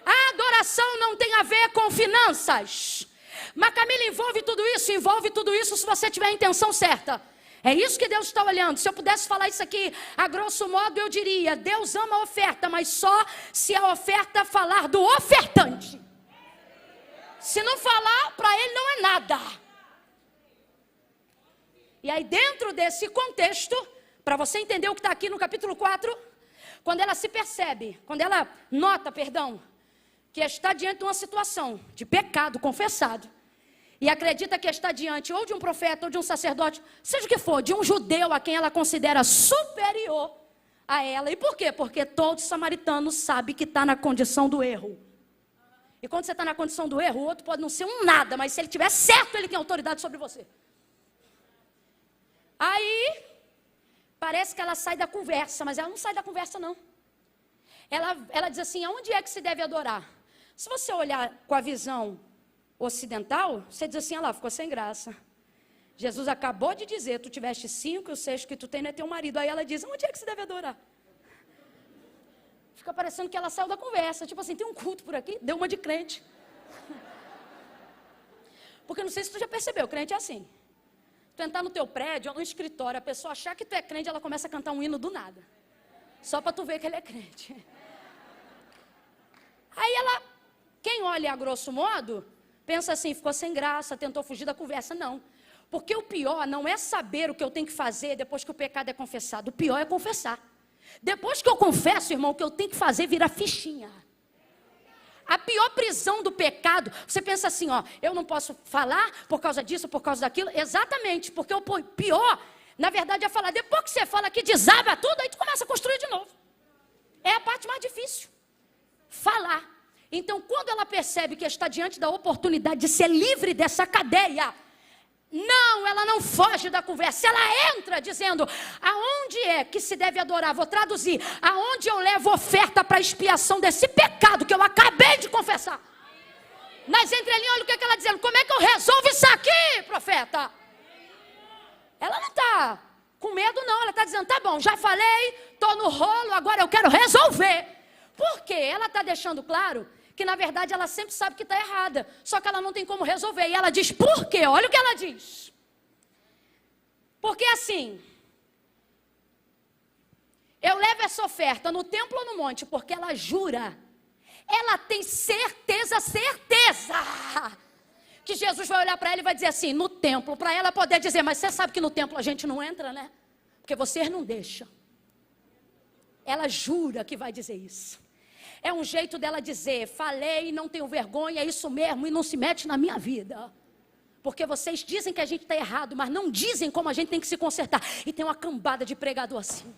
A adoração não tem a ver com finanças. Mas Camila, envolve tudo isso se você tiver a intenção certa. É isso que Deus está olhando. Se eu pudesse falar isso aqui, a grosso modo eu diria, Deus ama a oferta, mas só se a oferta falar do ofertante. Se não falar, para ele não é nada. E aí dentro desse contexto, para você entender o que está aqui no capítulo 4, quando ela se percebe, quando ela nota, que está diante de uma situação de pecado confessado, e acredita que está diante ou de um profeta ou de um sacerdote, seja o que for, de um judeu a quem ela considera superior a ela. E por quê? Porque todo samaritano sabe que está na condição do erro. E quando você está na condição do erro, o outro pode não ser um nada, mas se ele tiver certo, ele tem autoridade sobre você. Aí, parece que ela sai da conversa, mas ela não sai da conversa não. Ela diz assim, aonde é que se deve adorar? Se você olhar com a visão ocidental, você diz assim, ela ficou sem graça. Jesus acabou de dizer, tu tiveste 5 e o 6 que tu tem não é teu marido. Aí ela diz, onde é que se deve adorar? Fica parecendo que ela saiu da conversa. Tipo assim, tem um culto por aqui, deu uma de crente. Porque não sei se tu já percebeu, crente é assim. Tu entrar no teu prédio ou no escritório, a pessoa achar que tu é crente, ela começa a cantar um hino do nada. Só para tu ver que ele é crente. Aí ela, quem olha a grosso modo, pensa assim, ficou sem graça, tentou fugir da conversa. Não. Porque o pior não é saber o que eu tenho que fazer depois que o pecado é confessado. O pior é confessar. Depois que eu confesso, irmão, o que eu tenho que fazer vira fichinha. A pior prisão do pecado, você pensa assim, ó, eu não posso falar por causa disso, por causa daquilo. Exatamente, porque o pior, na verdade, é falar. Depois que você fala que desaba tudo, aí tu começa a construir de novo. É a parte mais difícil. Falar. Então, quando ela percebe que está diante da oportunidade de ser livre dessa cadeia, não, ela não foge da conversa, ela entra dizendo, aonde é que se deve adorar? Vou traduzir, aonde eu levo oferta para expiação desse pecado que eu acabei de confessar. Nas entrelinhas, olha o que ela está dizendo, como é que eu resolvo isso aqui, profeta? Ela não está com medo não, ela está dizendo, tá bom, já falei, estou no rolo, agora eu quero resolver. Por quê? Ela está deixando claro que na verdade ela sempre sabe que está errada, só que ela não tem como resolver, e ela diz, por quê? Olha o que ela diz, porque assim, eu levo essa oferta no templo ou no monte, porque ela jura, ela tem certeza, que Jesus vai olhar para ela e vai dizer assim, no templo, para ela poder dizer, mas você sabe que no templo a gente não entra, né? Porque vocês não deixam. Ela jura que vai dizer isso. É um jeito dela dizer, falei, não tenho vergonha, é isso mesmo, e não se mete na minha vida. Porque vocês dizem que a gente está errado, mas não dizem como a gente tem que se consertar. E tem uma cambada de pregador assim.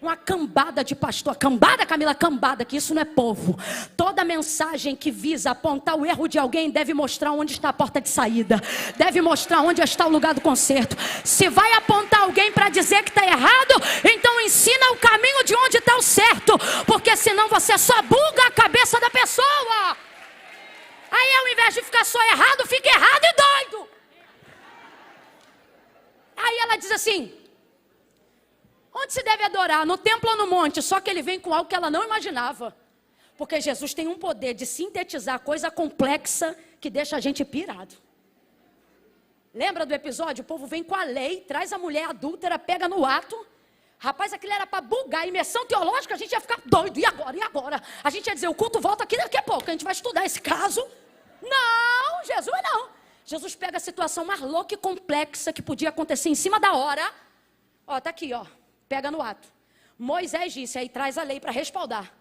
Uma cambada de pastor. Cambada, Camila, cambada, que isso não é povo. Toda mensagem que visa apontar o erro de alguém deve mostrar onde está a porta de saída. Deve mostrar onde está o lugar do conserto. Se vai apontar alguém para dizer que está errado, então ensina o caminho de onde está o certo. Porque senão você só buga a cabeça da pessoa. Aí ao invés de ficar só errado, fica errado e doido. Aí ela diz assim, onde se deve adorar? No templo ou no monte? Só que ele vem com algo que ela não imaginava. Porque Jesus tem um poder de sintetizar coisa complexa que deixa a gente pirado. Lembra do episódio? O povo vem com a lei, traz a mulher adúltera, pega no ato. Rapaz, aquilo era para bugar, imersão teológica, a gente ia ficar doido. E agora? E agora? A gente ia dizer, o culto volta aqui daqui a pouco, a gente vai estudar esse caso. Não, Jesus não. Jesus pega a situação mais louca e complexa que podia acontecer em cima da hora. Ó, tá aqui, ó. Pega no ato. Moisés disse, aí traz a lei para respaldar.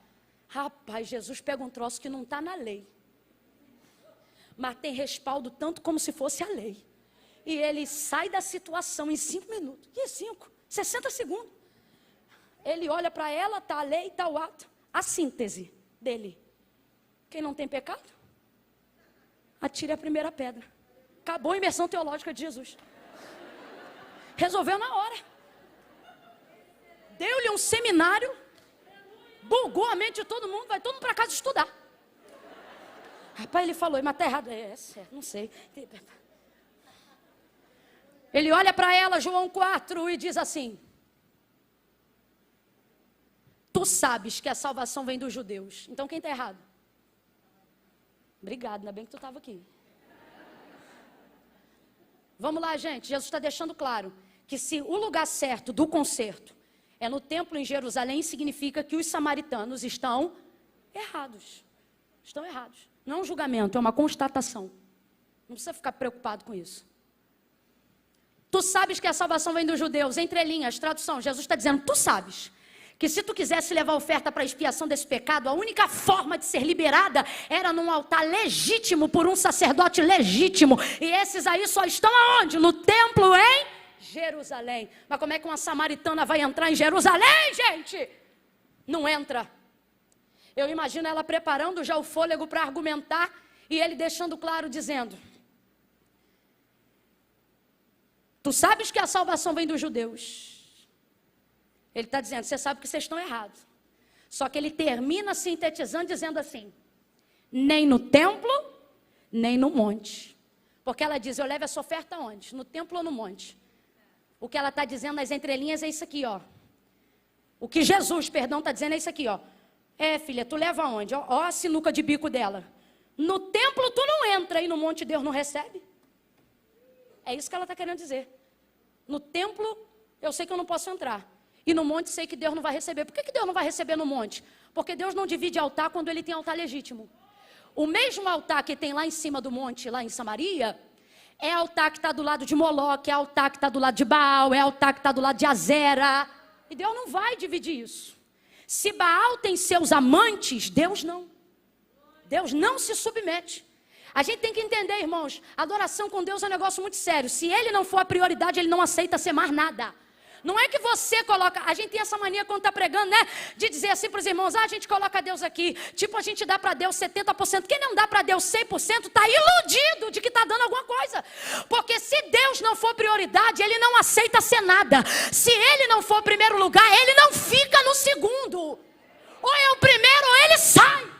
Rapaz, Jesus pega um troço que não está na lei. Mas tem respaldo tanto como se fosse a lei. E ele sai da situação em 5 minutos. Que 5? 60 segundos. Ele olha para ela, está a lei, está o ato. A síntese dele. Quem não tem pecado, atire a primeira pedra. Acabou a imersão teológica de Jesus. Resolveu na hora. Deu-lhe um seminário, bugou a mente de todo mundo, vai todo mundo para casa estudar. Rapaz, ele falou, mas está errado. Não sei. Ele olha para ela, João 4, e diz assim, tu sabes que a salvação vem dos judeus. Então quem está errado? Obrigado, ainda bem que tu estava aqui. Vamos lá, gente, Jesus está deixando claro que se o lugar certo do concerto é no templo em Jerusalém, significa que os samaritanos estão errados. Estão errados. Não é um julgamento, é uma constatação. Não precisa ficar preocupado com isso. Tu sabes que a salvação vem dos judeus, entre linhas, tradução, Jesus está dizendo, tu sabes que se tu quisesse levar oferta para a expiação desse pecado, a única forma de ser liberada era num altar legítimo, por um sacerdote legítimo. E esses aí só estão aonde? No templo em Jerusalém. Mas como é que uma samaritana vai entrar em Jerusalém, gente? Não entra. Eu imagino ela preparando já o fôlego para argumentar e ele deixando claro, dizendo, tu sabes que a salvação vem dos judeus. Ele está dizendo, você sabe que vocês estão errados. Só que ele termina sintetizando, dizendo assim, nem no templo, nem no monte. Porque ela diz, eu levo essa oferta onde? No templo ou no monte? O que ela está dizendo nas entrelinhas é isso aqui, ó. O que Jesus, está dizendo é isso aqui, ó. Filha, tu leva aonde? Ó a sinuca de bico dela. No templo tu não entra e no monte Deus não recebe. É isso que ela está querendo dizer. No templo eu sei que eu não posso entrar. E no monte sei que Deus não vai receber. Por que Deus não vai receber no monte? Porque Deus não divide altar quando ele tem altar legítimo. O mesmo altar que tem lá em cima do monte, lá em Samaria, é altar que está do lado de Moloque, é altar que está do lado de Baal, é altar que está do lado de Azera. E Deus não vai dividir isso. Se Baal tem seus amantes, Deus não. Deus não se submete. A gente tem que entender, irmãos, adoração com Deus é um negócio muito sério. Se ele não for a prioridade, ele não aceita ser mais nada. Não é que você coloca, a gente tem essa mania quando está pregando, né? De dizer assim para os irmãos, a gente coloca Deus aqui. Tipo, a gente dá para Deus 70%. Quem não dá para Deus 100% está iludido de que está dando alguma coisa. Porque se Deus não for prioridade, ele não aceita ser nada. Se ele não for primeiro lugar, ele não fica no segundo. Ou é o primeiro ou ele sai.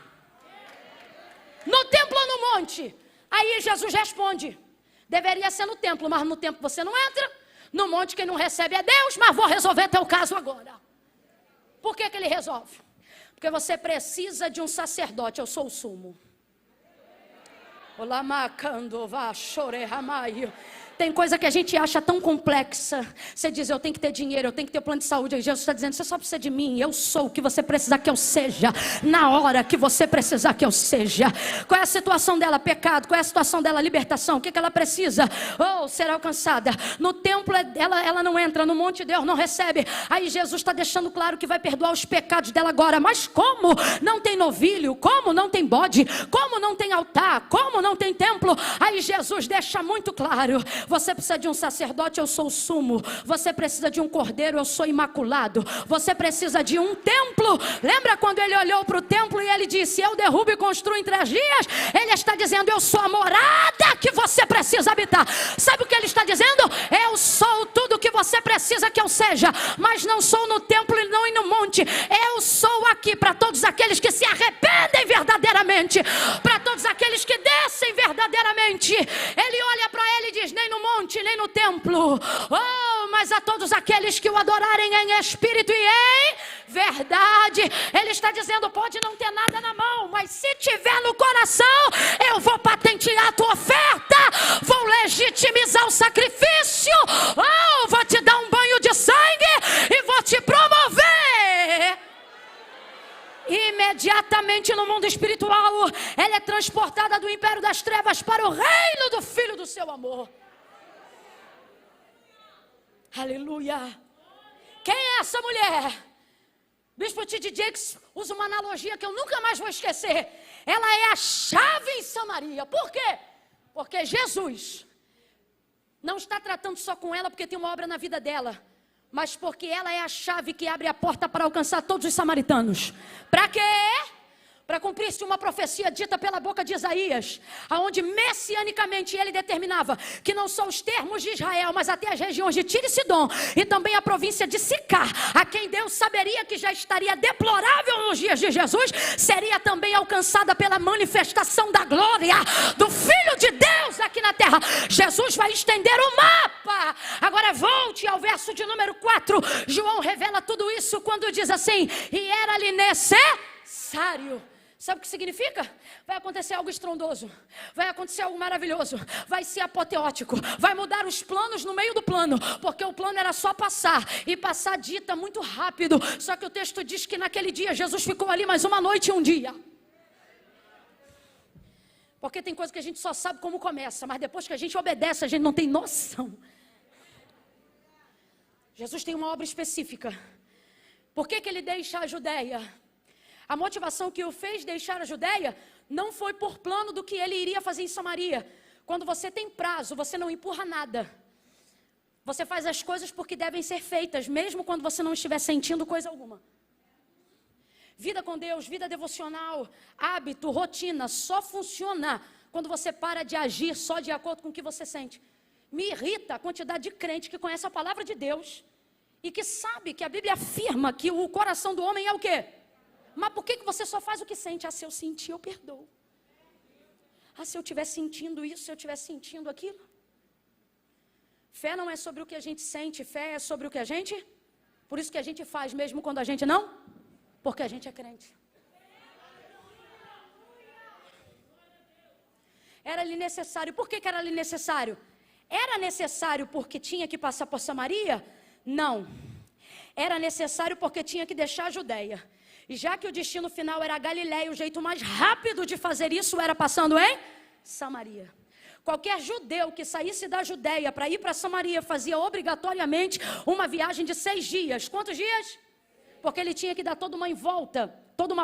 No templo ou no monte? Aí Jesus responde, deveria ser no templo, mas no templo você não entra. No monte quem não recebe é Deus, mas vou resolver teu caso agora. Por que ele resolve? Porque você precisa de um sacerdote, eu sou o sumo. Tem coisa que a gente acha tão complexa. Você diz, eu tenho que ter dinheiro, eu tenho que ter plano de saúde. Aí Jesus está dizendo, você só precisa de mim. Eu sou o que você precisar que eu seja. Na hora que você precisar que eu seja. Qual é a situação dela? Pecado. Qual é a situação dela? Libertação. O que ela precisa? Ser alcançada. No templo ela não entra. No monte Deus não recebe. Aí Jesus está deixando claro que vai perdoar os pecados dela agora. Mas como não tem novilho? Como não tem bode? Como não tem altar? Como não tem templo? Aí Jesus deixa muito claro. Você precisa de um sacerdote, eu sou o sumo. Você precisa de um cordeiro, eu sou imaculado. Você precisa de um templo. Lembra quando ele olhou para o templo e ele disse, eu derrubo e construo em 3 dias? Ele está dizendo, eu sou a morada que você precisa habitar. Sabe o que ele está dizendo? Eu sou tudo que você precisa que eu seja. Mas não sou no templo e não no monte. Eu sou aqui para todos aqueles que se arrependem verdadeiramente. Para todos aqueles que descem verdadeiramente. Ele olha para ele e diz, nem no monte, nem no templo. Mas a todos aqueles que o adorarem em espírito e em verdade. Ele está dizendo, pode não ter nada na mão, mas se tiver no coração, eu vou patentear a tua oferta. Vou legitimizar o sacrifício. Vou te dar um banho de sangue e vou te promover. Imediatamente no mundo espiritual, ela é transportada do império das trevas para o reino do Filho do seu amor. Aleluia. Quem é essa mulher? Bispo T.D. Jakes usa uma analogia que eu nunca mais vou esquecer. Ela é a chave em Samaria. Por quê? Porque Jesus não está tratando só com ela porque tem uma obra na vida dela, mas porque ela é a chave que abre a porta para alcançar todos os samaritanos. Para quê? Para cumprir-se uma profecia dita pela boca de Isaías, aonde messianicamente ele determinava que não só os termos de Israel, mas até as regiões de Tiro e Sidom, e também a província de Sicar, a quem Deus saberia que já estaria deplorável nos dias de Jesus, seria também alcançada pela manifestação da glória do Filho de Deus aqui na terra. Jesus vai estender o mapa. Agora volte ao verso de número 4. João revela tudo isso quando diz assim, e era-lhe necessário. Sabe o que significa? Vai acontecer algo estrondoso, vai acontecer algo maravilhoso, vai ser apoteótico, vai mudar os planos no meio do plano, porque o plano era só passar, e passar dita muito rápido, só que o texto diz que naquele dia Jesus ficou ali mais uma noite e um dia. Porque tem coisa que a gente só sabe como começa, mas depois que a gente obedece, a gente não tem noção. Jesus tem uma obra específica. Por que ele deixa a Judeia? A motivação que o fez deixar a Judeia não foi por plano do que ele iria fazer em Samaria. Quando você tem prazo, você não empurra nada. Você faz as coisas porque devem ser feitas, mesmo quando você não estiver sentindo coisa alguma. Vida com Deus, vida devocional, hábito, rotina, só funciona quando você para de agir só de acordo com o que você sente. Me irrita a quantidade de crente que conhece a palavra de Deus e que sabe que a Bíblia afirma que o coração do homem é o quê? Mas por que você só faz o que sente? Se eu sentir, eu perdoo. Se eu estiver sentindo isso, se eu estiver sentindo aquilo. Fé não é sobre o que a gente sente, fé é sobre o que a gente... Por isso que a gente faz mesmo quando a gente não... Porque a gente é crente. era ali necessário. Por que era ali necessário? Era necessário porque tinha que passar por Samaria? Não. Era necessário porque tinha que deixar a Judeia. E já que o destino final era a Galileia, o jeito mais rápido de fazer isso era passando em Samaria. Qualquer judeu que saísse da Judeia para ir para Samaria fazia obrigatoriamente uma viagem de 6 dias. Quantos dias? Porque ele tinha que dar toda uma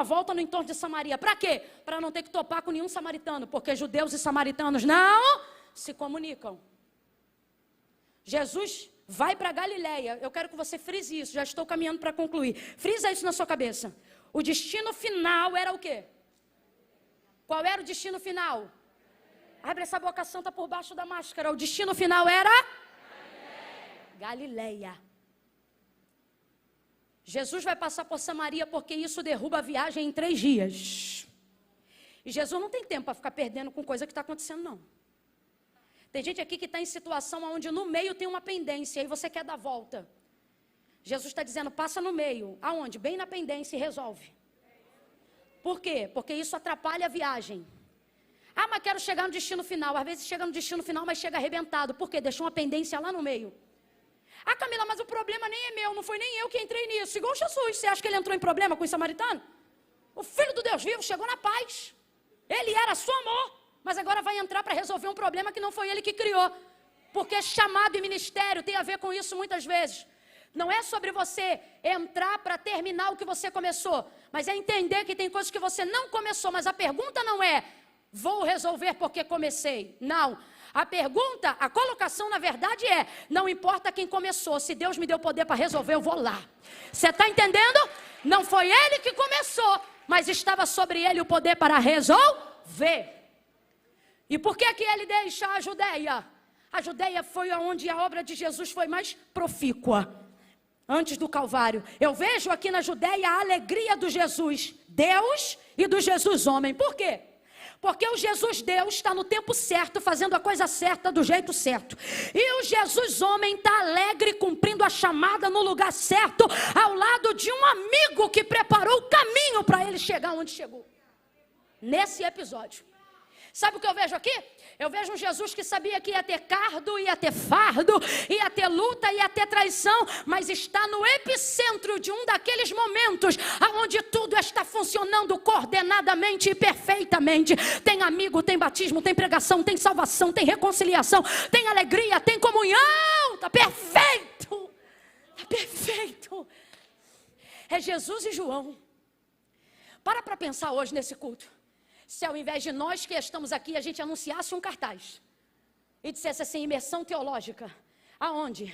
volta no entorno de Samaria. Para quê? Para não ter que topar com nenhum samaritano, porque judeus e samaritanos não se comunicam. Jesus vai para Galileia. Eu quero que você frise isso, já estou caminhando para concluir. Frisa isso na sua cabeça. O destino final era o quê? Qual era o destino final? Abre essa boca santa por baixo da máscara. O destino final era? Galileia. Jesus vai passar por Samaria porque isso derruba a viagem em 3 dias. E Jesus não tem tempo para ficar perdendo com coisa que está acontecendo, não. Tem gente aqui que está em situação onde no meio tem uma pendência e você quer dar volta. Jesus está dizendo, passa no meio. Aonde? Bem na pendência e resolve. Por quê? Porque isso atrapalha a viagem. Ah, mas quero chegar no destino final. Às vezes chega no destino final, mas chega arrebentado. Por quê? Deixou uma pendência lá no meio. Ah, Camila, mas o problema nem é meu. Não foi nem eu que entrei nisso. Igual Jesus. Você acha que ele entrou em problema com o samaritano? O Filho do Deus vivo chegou na paz. Ele era só amor. Mas agora vai entrar para resolver um problema que não foi ele que criou. Porque chamado e ministério tem a ver com isso muitas vezes. Não é sobre você entrar para terminar o que você começou. Mas é entender que tem coisas que você não começou. Mas a pergunta não é, vou resolver porque comecei. Não. A pergunta, a colocação na verdade é, não importa quem começou. Se Deus me deu poder para resolver, eu vou lá. Você está entendendo? Não foi ele que começou. Mas estava sobre ele o poder para resolver. E por que ele deixa a Judeia? A Judeia foi onde a obra de Jesus foi mais profícua. Antes do Calvário. Eu vejo aqui na Judeia a alegria do Jesus Deus e do Jesus homem. Por quê? Porque o Jesus Deus está no tempo certo, fazendo a coisa certa do jeito certo. E o Jesus homem está alegre, cumprindo a chamada no lugar certo, ao lado de um amigo que preparou o caminho para ele chegar onde chegou. Nesse episódio. Sabe o que eu vejo aqui? Eu vejo um Jesus que sabia que ia ter cardo, ia ter fardo, ia ter luta, ia ter traição, mas está no epicentro de um daqueles momentos onde tudo está funcionando coordenadamente e perfeitamente. Tem amigo, tem batismo, tem pregação, tem salvação, tem reconciliação, tem alegria, tem comunhão. Está perfeito. Está perfeito. É Jesus e João. Para pensar hoje nesse culto. Se ao invés de nós que estamos aqui, a gente anunciasse um cartaz e dissesse assim, imersão teológica. Aonde?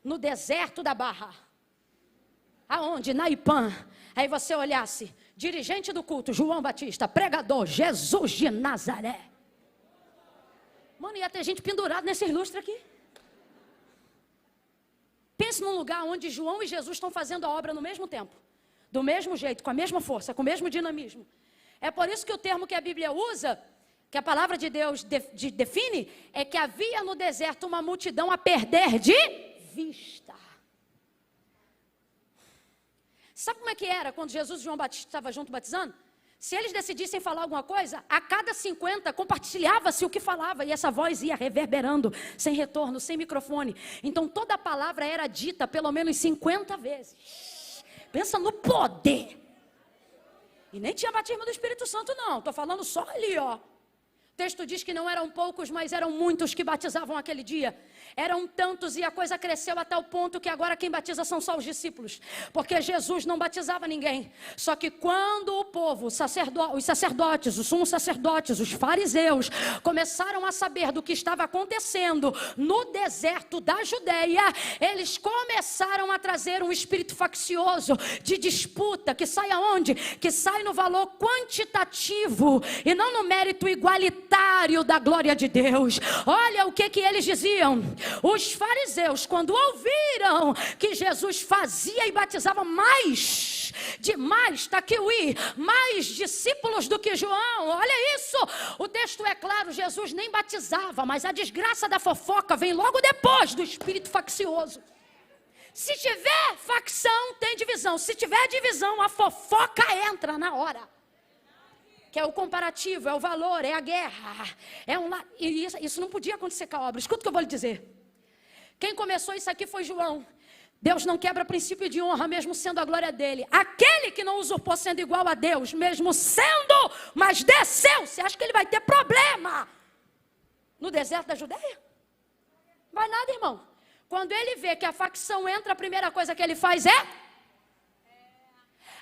No deserto da Barra. Aonde? Na Ipã. Aí você olhasse, dirigente do culto, João Batista, pregador, Jesus de Nazaré. Mano, ia ter gente pendurada nesse lustre aqui. Pense num lugar onde João e Jesus estão fazendo a obra no mesmo tempo. Do mesmo jeito, com a mesma força, com o mesmo dinamismo. É por isso que o termo que a Bíblia usa, que a palavra de Deus define, é que havia no deserto uma multidão a perder de vista. Sabe como é que era quando Jesus e João Batista estavam juntos batizando? Se eles decidissem falar alguma coisa, a cada 50 compartilhava-se o que falava e essa voz ia reverberando, sem retorno, sem microfone. Então toda a palavra era dita pelo menos 50 vezes. Pensa no poder. E nem tinha batismo do Espírito Santo não, estou falando só ali, ó. O texto diz que não eram poucos, mas eram muitos que batizavam aquele dia. Eram tantos e a coisa cresceu a tal ponto que agora quem batiza são só os discípulos. Porque Jesus não batizava ninguém. Só que quando o povo, os sacerdotes, os sumos sacerdotes, os fariseus, começaram a saber do que estava acontecendo no deserto da Judeia, eles começaram a trazer um espírito faccioso de disputa, que sai aonde? Que sai no valor quantitativo e não no mérito igualitário da glória de Deus. Olha o que eles diziam. Os fariseus, quando ouviram que Jesus fazia e batizava mais discípulos do que João, olha isso, o texto é claro, Jesus nem batizava, mas a desgraça da fofoca vem logo depois do espírito faccioso. Se tiver facção, tem divisão. Se tiver divisão, a fofoca entra na hora. que é o comparativo, é o valor, é a guerra. E isso não podia acontecer com a obra. Escuta o que eu vou lhe dizer. Quem começou isso aqui foi João. Deus não quebra princípio de honra, mesmo sendo a glória dele. Aquele que não usurpou sendo igual a Deus, mesmo sendo, mas desceu. Você acha que ele vai ter problema no deserto da Judeia? Vai nada, irmão. Quando ele vê que a facção entra, a primeira coisa que ele faz é...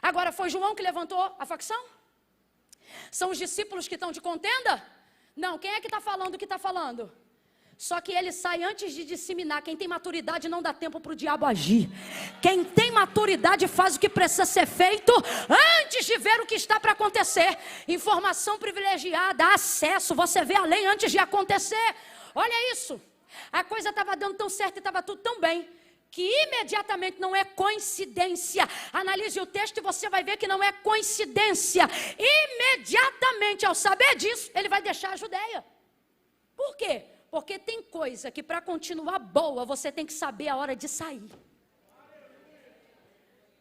Agora, foi João que levantou a facção? São os discípulos que estão de contenda? Não, quem é que está falando o que está falando? Só que ele sai antes de disseminar. Quem tem maturidade não dá tempo para o diabo agir. Quem tem maturidade faz o que precisa ser feito antes de ver o que está para acontecer. Informação privilegiada, acesso, você vê a lei antes de acontecer. Olha isso. A coisa estava dando tão certo e estava tudo tão bem, que imediatamente, não é coincidência. Analise o texto e você vai ver que não é coincidência. Imediatamente, ao saber disso, ele vai deixar a Judeia. Por quê? Porque tem coisa que para continuar boa, você tem que saber a hora de sair.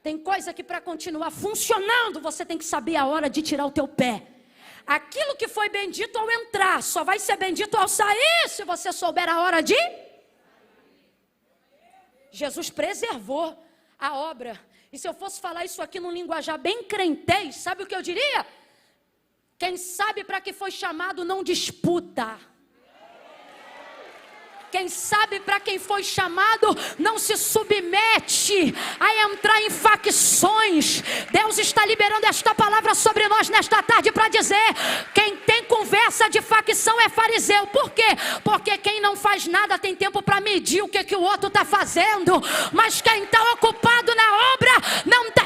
Tem coisa que para continuar funcionando, você tem que saber a hora de tirar o teu pé. Aquilo que foi bendito ao entrar, só vai ser bendito ao sair, se você souber a hora de... Jesus preservou a obra. E se eu fosse falar isso aqui num linguajar bem crentez, sabe o que eu diria? Quem sabe para que foi chamado não disputa. Quem sabe para quem foi chamado não se submete a entrar em facções. Deus está liberando esta palavra sobre nós nesta tarde para dizer: quem tem conversa de facção é fariseu. Por quê? Porque quem não faz nada tem tempo para medir o que o outro está fazendo. Mas quem está ocupado na obra não está.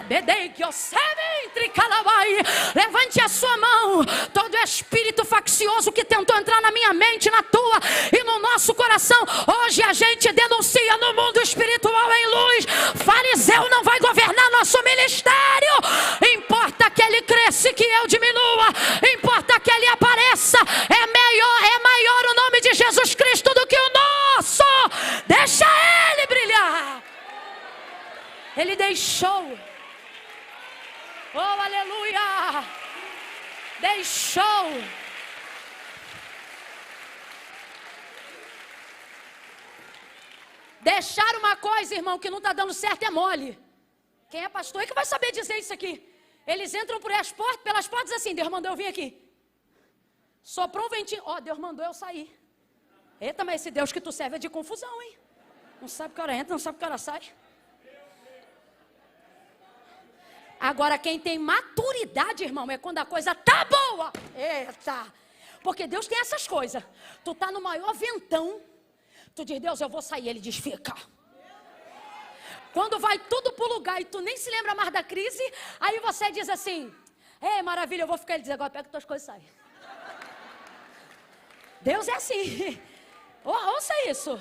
Levante a sua mão. Todo espírito faccioso que tentou entrar na minha mente, na tua e no nosso coração, hoje a gente denuncia no mundo espiritual em luz. Fariseu não vai governar nosso ministério. Importa que ele cresça e que eu diminua. Importa que ele apareça. É maior o nome de Jesus Cristo do que o nosso. Deixa ele brilhar. Ele deixou. Oh, aleluia. Deixou. Deixar uma coisa, irmão, que não está dando certo é mole. Quem é pastor é que vai saber dizer isso aqui. Eles entram pelas portas assim: Deus mandou eu vir aqui. Soprou um ventinho. Ó, Deus mandou eu sair. Eita, mas esse Deus que tu serve é de confusão, hein? Não sabe que hora entra, não sabe que hora sai. Agora, quem tem maturidade, irmão, é quando a coisa tá boa. Eita! Porque Deus tem essas coisas. Tu tá no maior ventão. Tu diz: Deus, eu vou sair. Ele diz: fica. Quando vai tudo pro lugar e tu nem se lembra mais da crise, aí você diz assim: ei, maravilha, eu vou ficar. Ele diz: agora pega tuas coisas e sai. Deus é assim. Ouça isso.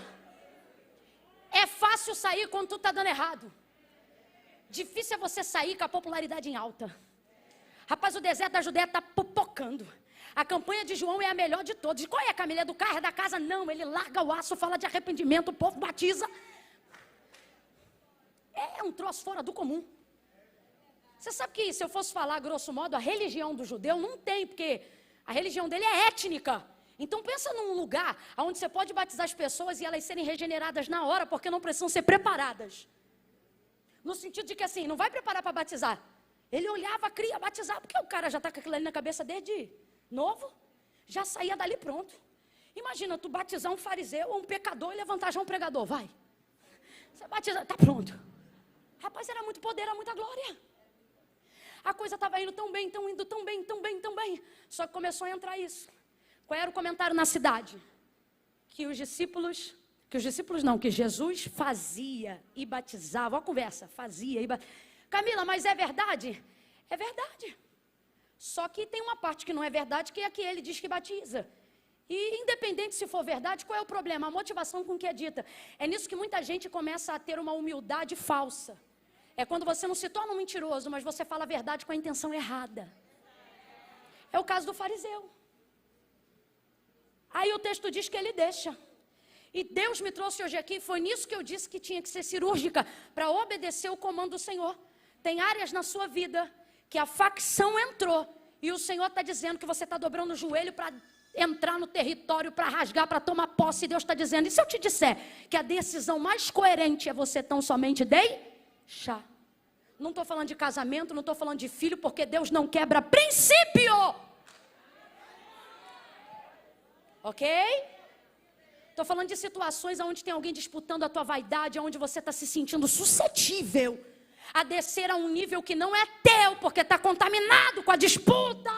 É fácil sair quando tu tá dando errado. Difícil é você sair com a popularidade em alta. Rapaz, o deserto da Judeia está popocando. A campanha de João é a melhor de todas. E qual é, Camila? É do carro, é da casa? Não, ele larga o aço, fala de arrependimento, o povo batiza. É um troço fora do comum. Você sabe que, se eu fosse falar grosso modo, a religião do judeu não tem, porque a religião dele é étnica. Então pensa num lugar onde você pode batizar as pessoas e elas serem regeneradas na hora, porque não precisam ser preparadas. No sentido de que assim, não vai preparar para batizar. Ele olhava, cria, batizar, porque o cara já está com aquilo ali na cabeça desde novo, já saía dali pronto. Imagina tu batizar um fariseu ou um pecador e levantar já um pregador, vai. Você batiza, está pronto. Rapaz, era muito poder, era muita glória. A coisa estava indo tão bem, indo tão bem, tão bem, tão bem. Só que começou a entrar isso. Qual era o comentário na cidade? Que Jesus fazia e batizava. Olha a conversa, fazia e batizava. Camila, mas é verdade? É verdade. Só que tem uma parte que não é verdade, que é a que ele diz que batiza. E independente se for verdade, qual é o problema? A motivação com que é dita. É nisso que muita gente começa a ter uma humildade falsa. É quando você não se torna um mentiroso, mas você fala a verdade com a intenção errada. É o caso do fariseu. Aí o texto diz que ele deixa. E Deus me trouxe hoje aqui, foi nisso que eu disse que tinha que ser cirúrgica, para obedecer o comando do Senhor. Tem áreas na sua vida que a facção entrou E o Senhor está dizendo que você está dobrando o joelho para entrar no território, para rasgar, para tomar posse. E Deus está dizendo, e se eu te disser que a decisão mais coerente é você tão somente deixar? Não estou falando de casamento, não estou falando de filho, porque Deus não quebra princípio. Ok? Estou falando de situações onde tem alguém disputando a tua vaidade, onde você está se sentindo suscetível a descer a um nível que não é teu, porque está contaminado com a disputa.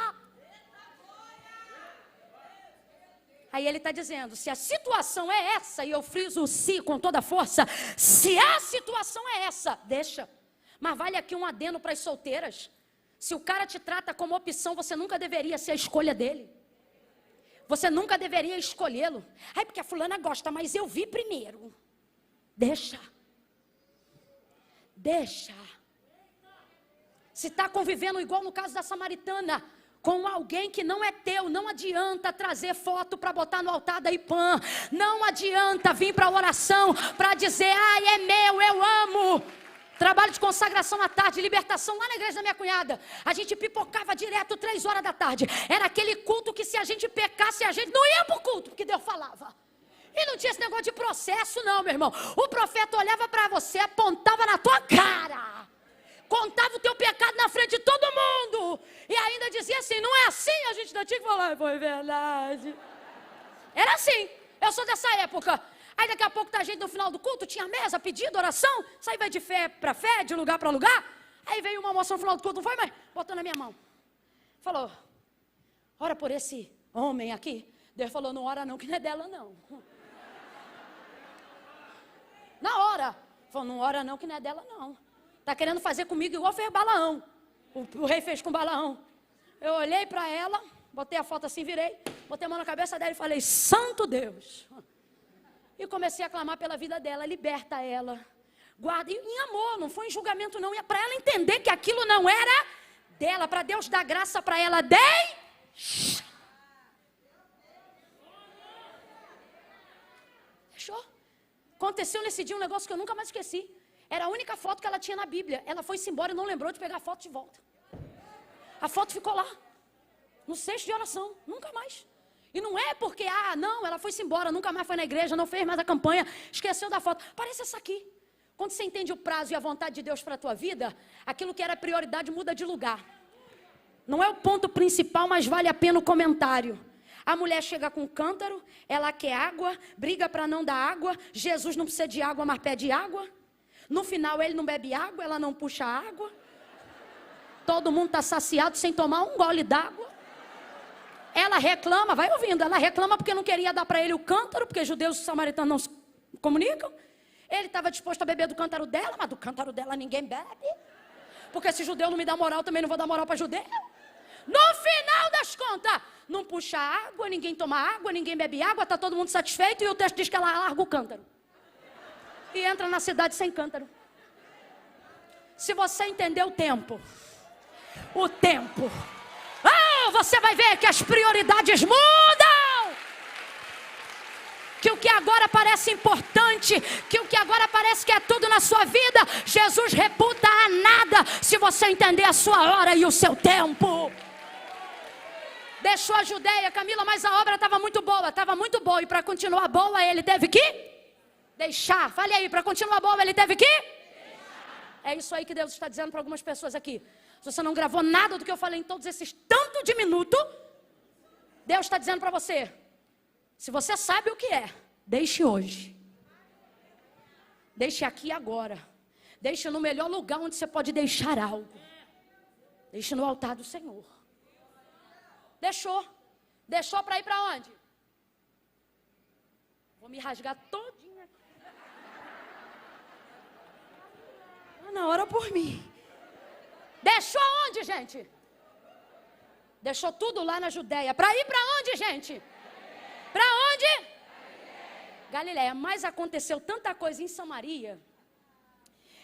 Aí ele está dizendo, se a situação é essa, e eu friso o si com toda a força, se a situação é essa, deixa. Mas vale aqui um adendo para as solteiras. Se o cara te trata como opção, você nunca deveria ser a escolha dele. Você nunca deveria escolhê-lo. Ai, porque a fulana gosta, mas eu vi primeiro. Deixa. Deixa. Se está convivendo igual no caso da samaritana, com alguém que não é teu, não adianta trazer foto para botar no altar da IPAM. Não adianta vir para a oração para dizer, ai, é meu, eu amo. Trabalho de consagração à tarde, libertação lá na igreja da minha cunhada. A gente pipocava direto 3 horas da tarde. Era aquele culto que se a gente pecasse, a gente não ia para o culto, porque Deus falava. E não tinha esse negócio de processo não, meu irmão. O profeta olhava para você, apontava na tua cara, contava o teu pecado na frente de todo mundo. E ainda dizia assim, não é assim? A gente ainda tinha que falar, foi verdade. Era assim, eu sou dessa época. Aí daqui a pouco tá a gente no final do culto, tinha mesa, pedido, oração. Isso aí vai de fé para fé, de lugar para lugar. Aí veio uma moça no final do culto, não foi, mas botou na minha mão. Falou, ora por esse homem aqui. Deus falou, não ora não, que não é dela não. Na hora. Falou, não ora não, que não é dela não. Está querendo fazer comigo igual fez Balaão. O rei fez com Balaão. Eu olhei para ela, botei a foto assim, virei, botei a mão na cabeça dela e falei, santo Deus. E comecei a clamar pela vida dela, liberta ela. Guarda, e em amor, não foi em julgamento não. E para ela entender que aquilo não era dela, para Deus dar graça para ela, Deixou? Aconteceu nesse dia um negócio que eu nunca mais esqueci. Era a única foto que ela tinha na Bíblia. Ela foi-se embora e não lembrou de pegar a foto de volta. A foto ficou lá, no cesto de oração, nunca mais. E não é porque, não, ela foi-se embora, nunca mais foi na igreja, não fez mais a campanha, esqueceu da foto. Parece essa aqui. Quando você entende o prazo e a vontade de Deus para a tua vida, aquilo que era prioridade muda de lugar. Não é o ponto principal, mas vale a pena o comentário. A mulher chega com um cântaro, ela quer água, briga para não dar água. Jesus não precisa de água, mas pede água. No final ele não bebe água, ela não puxa água. Todo mundo está saciado sem tomar um gole d'água. Ela reclama, vai ouvindo, ela reclama porque não queria dar para ele o cântaro, porque judeus e samaritanos não se comunicam. Ele estava disposto a beber do cântaro dela, mas do cântaro dela ninguém bebe. Porque se judeu não me dá moral, também não vou dar moral para judeu. No final das contas, não puxa água, ninguém toma água, ninguém bebe água, está todo mundo satisfeito e o texto diz que ela larga o cântaro. E entra na cidade sem cântaro. Se você entender o tempo, você vai ver que as prioridades mudam. Que o que agora parece importante, que o que agora parece que é tudo na sua vida, Jesus reputa a nada, se você entender a sua hora e o seu tempo. Deixou a Judeia, Camila, mas a obra estava muito boa, e para continuar boa ele teve que deixar. Fale aí, para continuar boa ele teve que deixar. É isso aí que Deus está dizendo para algumas pessoas aqui. Se você não gravou nada do que eu falei em todos esses tanto de minuto, Deus está dizendo para você, se você sabe o que é, deixe hoje. Deixe aqui agora. Deixe no melhor lugar onde você pode deixar algo. Deixe no altar do Senhor. Deixou para ir para onde? Vou me rasgar todinha aqui. Na hora por mim. Deixou onde, gente? Deixou tudo lá na Judéia. Para ir para onde, gente? Para onde? Galileia. Mas aconteceu tanta coisa em Samaria,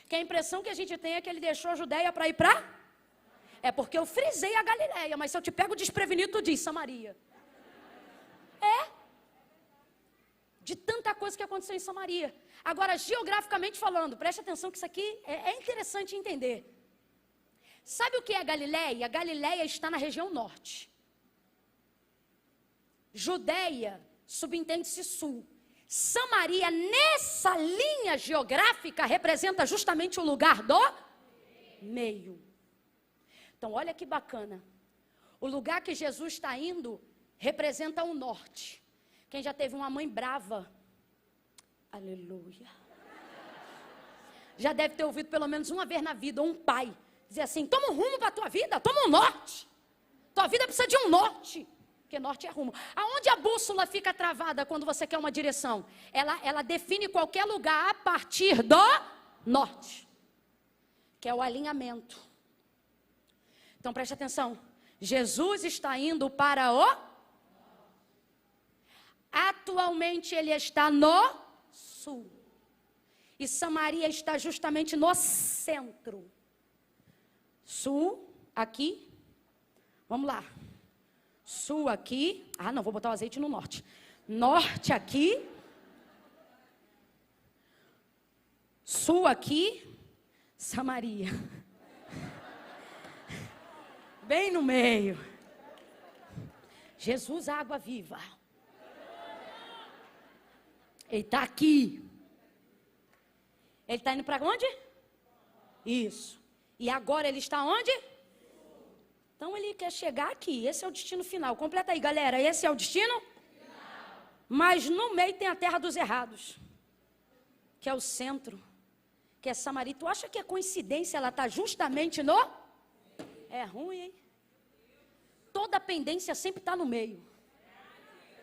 que a impressão que a gente tem é que ele deixou a Judéia para ir para... É porque eu frisei a Galileia, mas se eu te pego desprevenido, tu diz Samaria. De tanta coisa que aconteceu em Samaria. Agora, geograficamente falando, preste atenção que isso aqui é interessante entender. Sabe o que é Galileia? Galileia está na região norte. Judeia, subentende-se sul. Samaria, nessa linha geográfica, representa justamente o lugar do meio. Então, olha que bacana. O lugar que Jesus está indo representa o norte. Quem já teve uma mãe brava? Aleluia. Já deve ter ouvido pelo menos uma vez na vida, ou um pai dizer assim: toma um rumo para a tua vida, toma um norte. Tua vida precisa de um norte. Porque norte é rumo. Aonde a bússola fica travada quando você quer uma direção? Ela define qualquer lugar a partir do norte, que é o alinhamento. Então preste atenção. Jesus está indo para o... Atualmente ele está no sul. E Samaria está justamente no centro. Sul, aqui. Vamos lá. Sul aqui. Ah, não, vou botar o azeite no norte. Norte aqui. Sul aqui. Samaria. Bem no meio. Jesus, água viva. Ele está aqui. Ele está indo para onde? Isso. E agora ele está onde? Então ele quer chegar aqui. Esse é o destino final. Completa aí, galera. Esse é o destino final. Mas no meio tem a terra dos errados, que é o centro, que é Samaria. Tu acha que é coincidência ela está justamente no... É ruim, hein? Toda pendência sempre está no meio.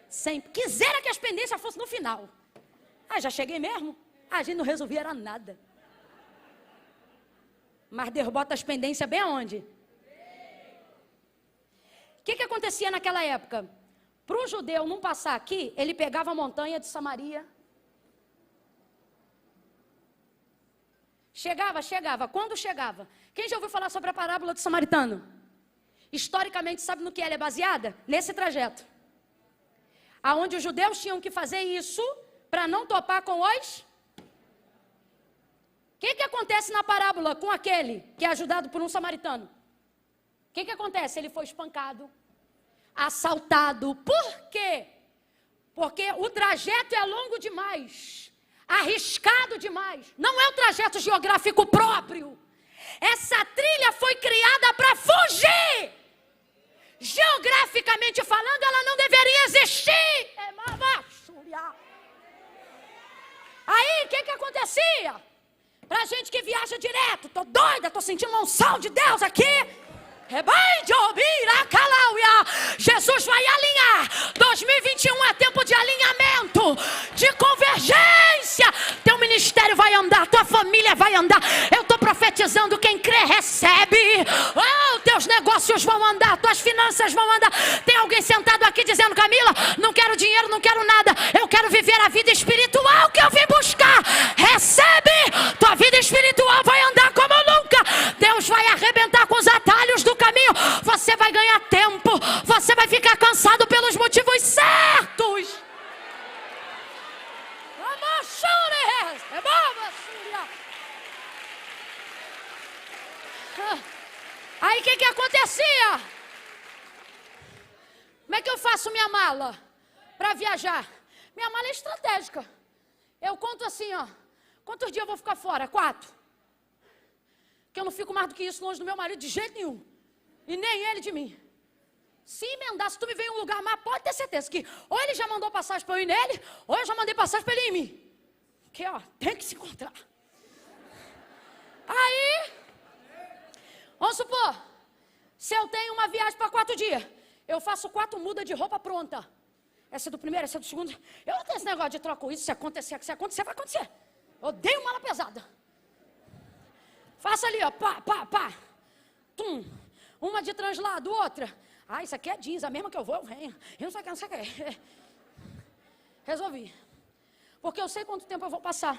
Sempre. Quisera que as pendências fossem no final. Ah, já cheguei mesmo? Ah, a gente não resolvia era nada. Mas Deus bota as pendências bem aonde? O que acontecia naquela época? Para o judeu não passar aqui, ele pegava a montanha de Samaria. Chegava. Quando chegava? Quem já ouviu falar sobre a parábola do samaritano? Historicamente, sabe no que ela é baseada? Nesse trajeto. Aonde os judeus tinham que fazer isso para não topar com os... O que acontece na parábola com aquele que é ajudado por um samaritano? O que acontece? Ele foi espancado, assaltado. Por quê? Porque o trajeto é longo demais, arriscado demais. Não é um trajeto geográfico próprio. Essa trilha foi criada para fugir. Geograficamente falando, ela não deveria existir. Aí, o que acontecia? Pra gente que viaja direto, tô doida, tô sentindo uma unção de Deus aqui. Jesus vai alinhar. 2021 é tempo de alinhamento, de convergência. Teu ministério vai andar, tua família vai andar. Eu estou profetizando, quem crê recebe. Oh, teus negócios vão andar, tuas finanças vão andar. Tem alguém sentado aqui dizendo: Camila, não quero dinheiro, não quero nada. Eu quero viver a vida espiritual que eu vim buscar. Recebe, tua vida espiritual vai andar como nunca. Deus vai arrebentar com os atalhos do caminho. Você vai ganhar tempo. Você vai ficar cansado pelos motivos certos. Aí o que acontecia? Como é que eu faço minha mala para viajar? Minha mala é estratégica. Eu conto assim, ó. Quantos dias eu vou ficar fora? 4. Que eu não fico mais do que isso longe do meu marido de jeito nenhum. E nem ele de mim. Se emendar, se tu me vem em um lugar mais, pode ter certeza que ou ele já mandou passagem para eu ir nele, ou eu já mandei passagem para ele ir em mim. Porque, ó, tem que se encontrar. Aí, vamos supor, se eu tenho uma viagem para 4 dias, eu faço 4 mudas de roupa pronta. Essa é do primeiro, essa é do segundo. Eu não tenho esse negócio de troco isso, se acontecer, vai acontecer. Eu odeio mala pesada. Faça ali, ó, pá. Tum. Uma de translado, outra. Ah, isso aqui é jeans, a mesma que eu vou, eu venho. Eu não sei o que. Resolvi. Porque eu sei quanto tempo eu vou passar.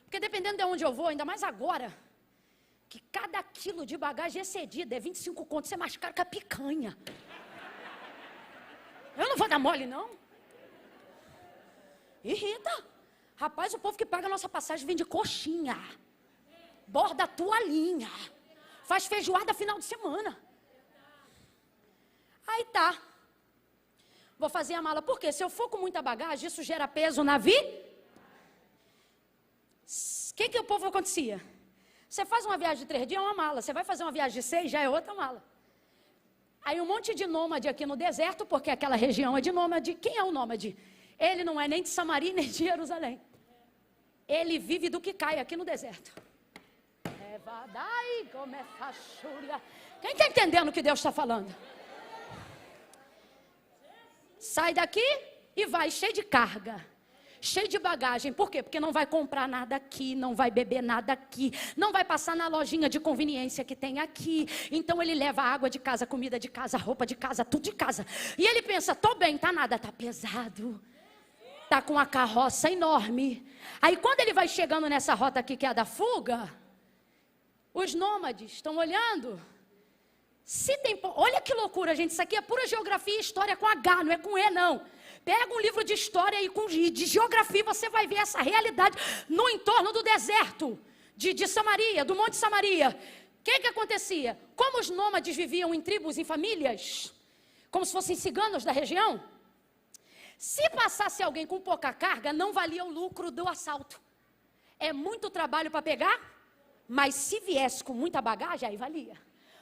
Porque dependendo de onde eu vou, ainda mais agora, que cada quilo de bagagem excedida é 25 contos, isso é mais caro que a picanha. Eu não vou dar mole, não. Irrita. Rapaz, o povo que paga a nossa passagem vem de coxinha. borda a toalhinha, faz feijoada final de semana. Aí tá. Vou fazer a mala. Por quê? Se eu for com muita bagagem, isso gera peso na vida. O que o povo acontecia? Você faz uma viagem de 3 dias, é uma mala. Você vai fazer uma viagem de 6, já é outra mala. Aí um monte de nômade aqui no deserto, porque aquela região é de nômade. Quem é o nômade? Ele não é nem de Samaria, nem de Jerusalém. Ele vive do que cai aqui no deserto. Quem está entendendo o que Deus está falando? Sai daqui e vai cheio de carga, cheio de bagagem. Por quê? Porque não vai comprar nada aqui, não vai beber nada aqui, não vai passar na lojinha de conveniência que tem aqui. Então ele leva água de casa, comida de casa, roupa de casa, tudo de casa. E ele pensa, tô bem, tá nada, tá pesado. Tá com a carroça enorme. Aí quando ele vai chegando nessa rota aqui que é a da fuga, os nômades estão olhando. Olha que loucura, gente. Isso aqui é pura geografia e história com H, não é com E, não. Pega um livro de história e de geografia, você vai ver essa realidade no entorno do deserto de Samaria, do Monte Samaria. O que acontecia? Como os nômades viviam em tribos, em famílias, como se fossem ciganos da região, se passasse alguém com pouca carga, não valia o lucro do assalto. É muito trabalho para pegar, mas se viesse com muita bagagem, aí valia.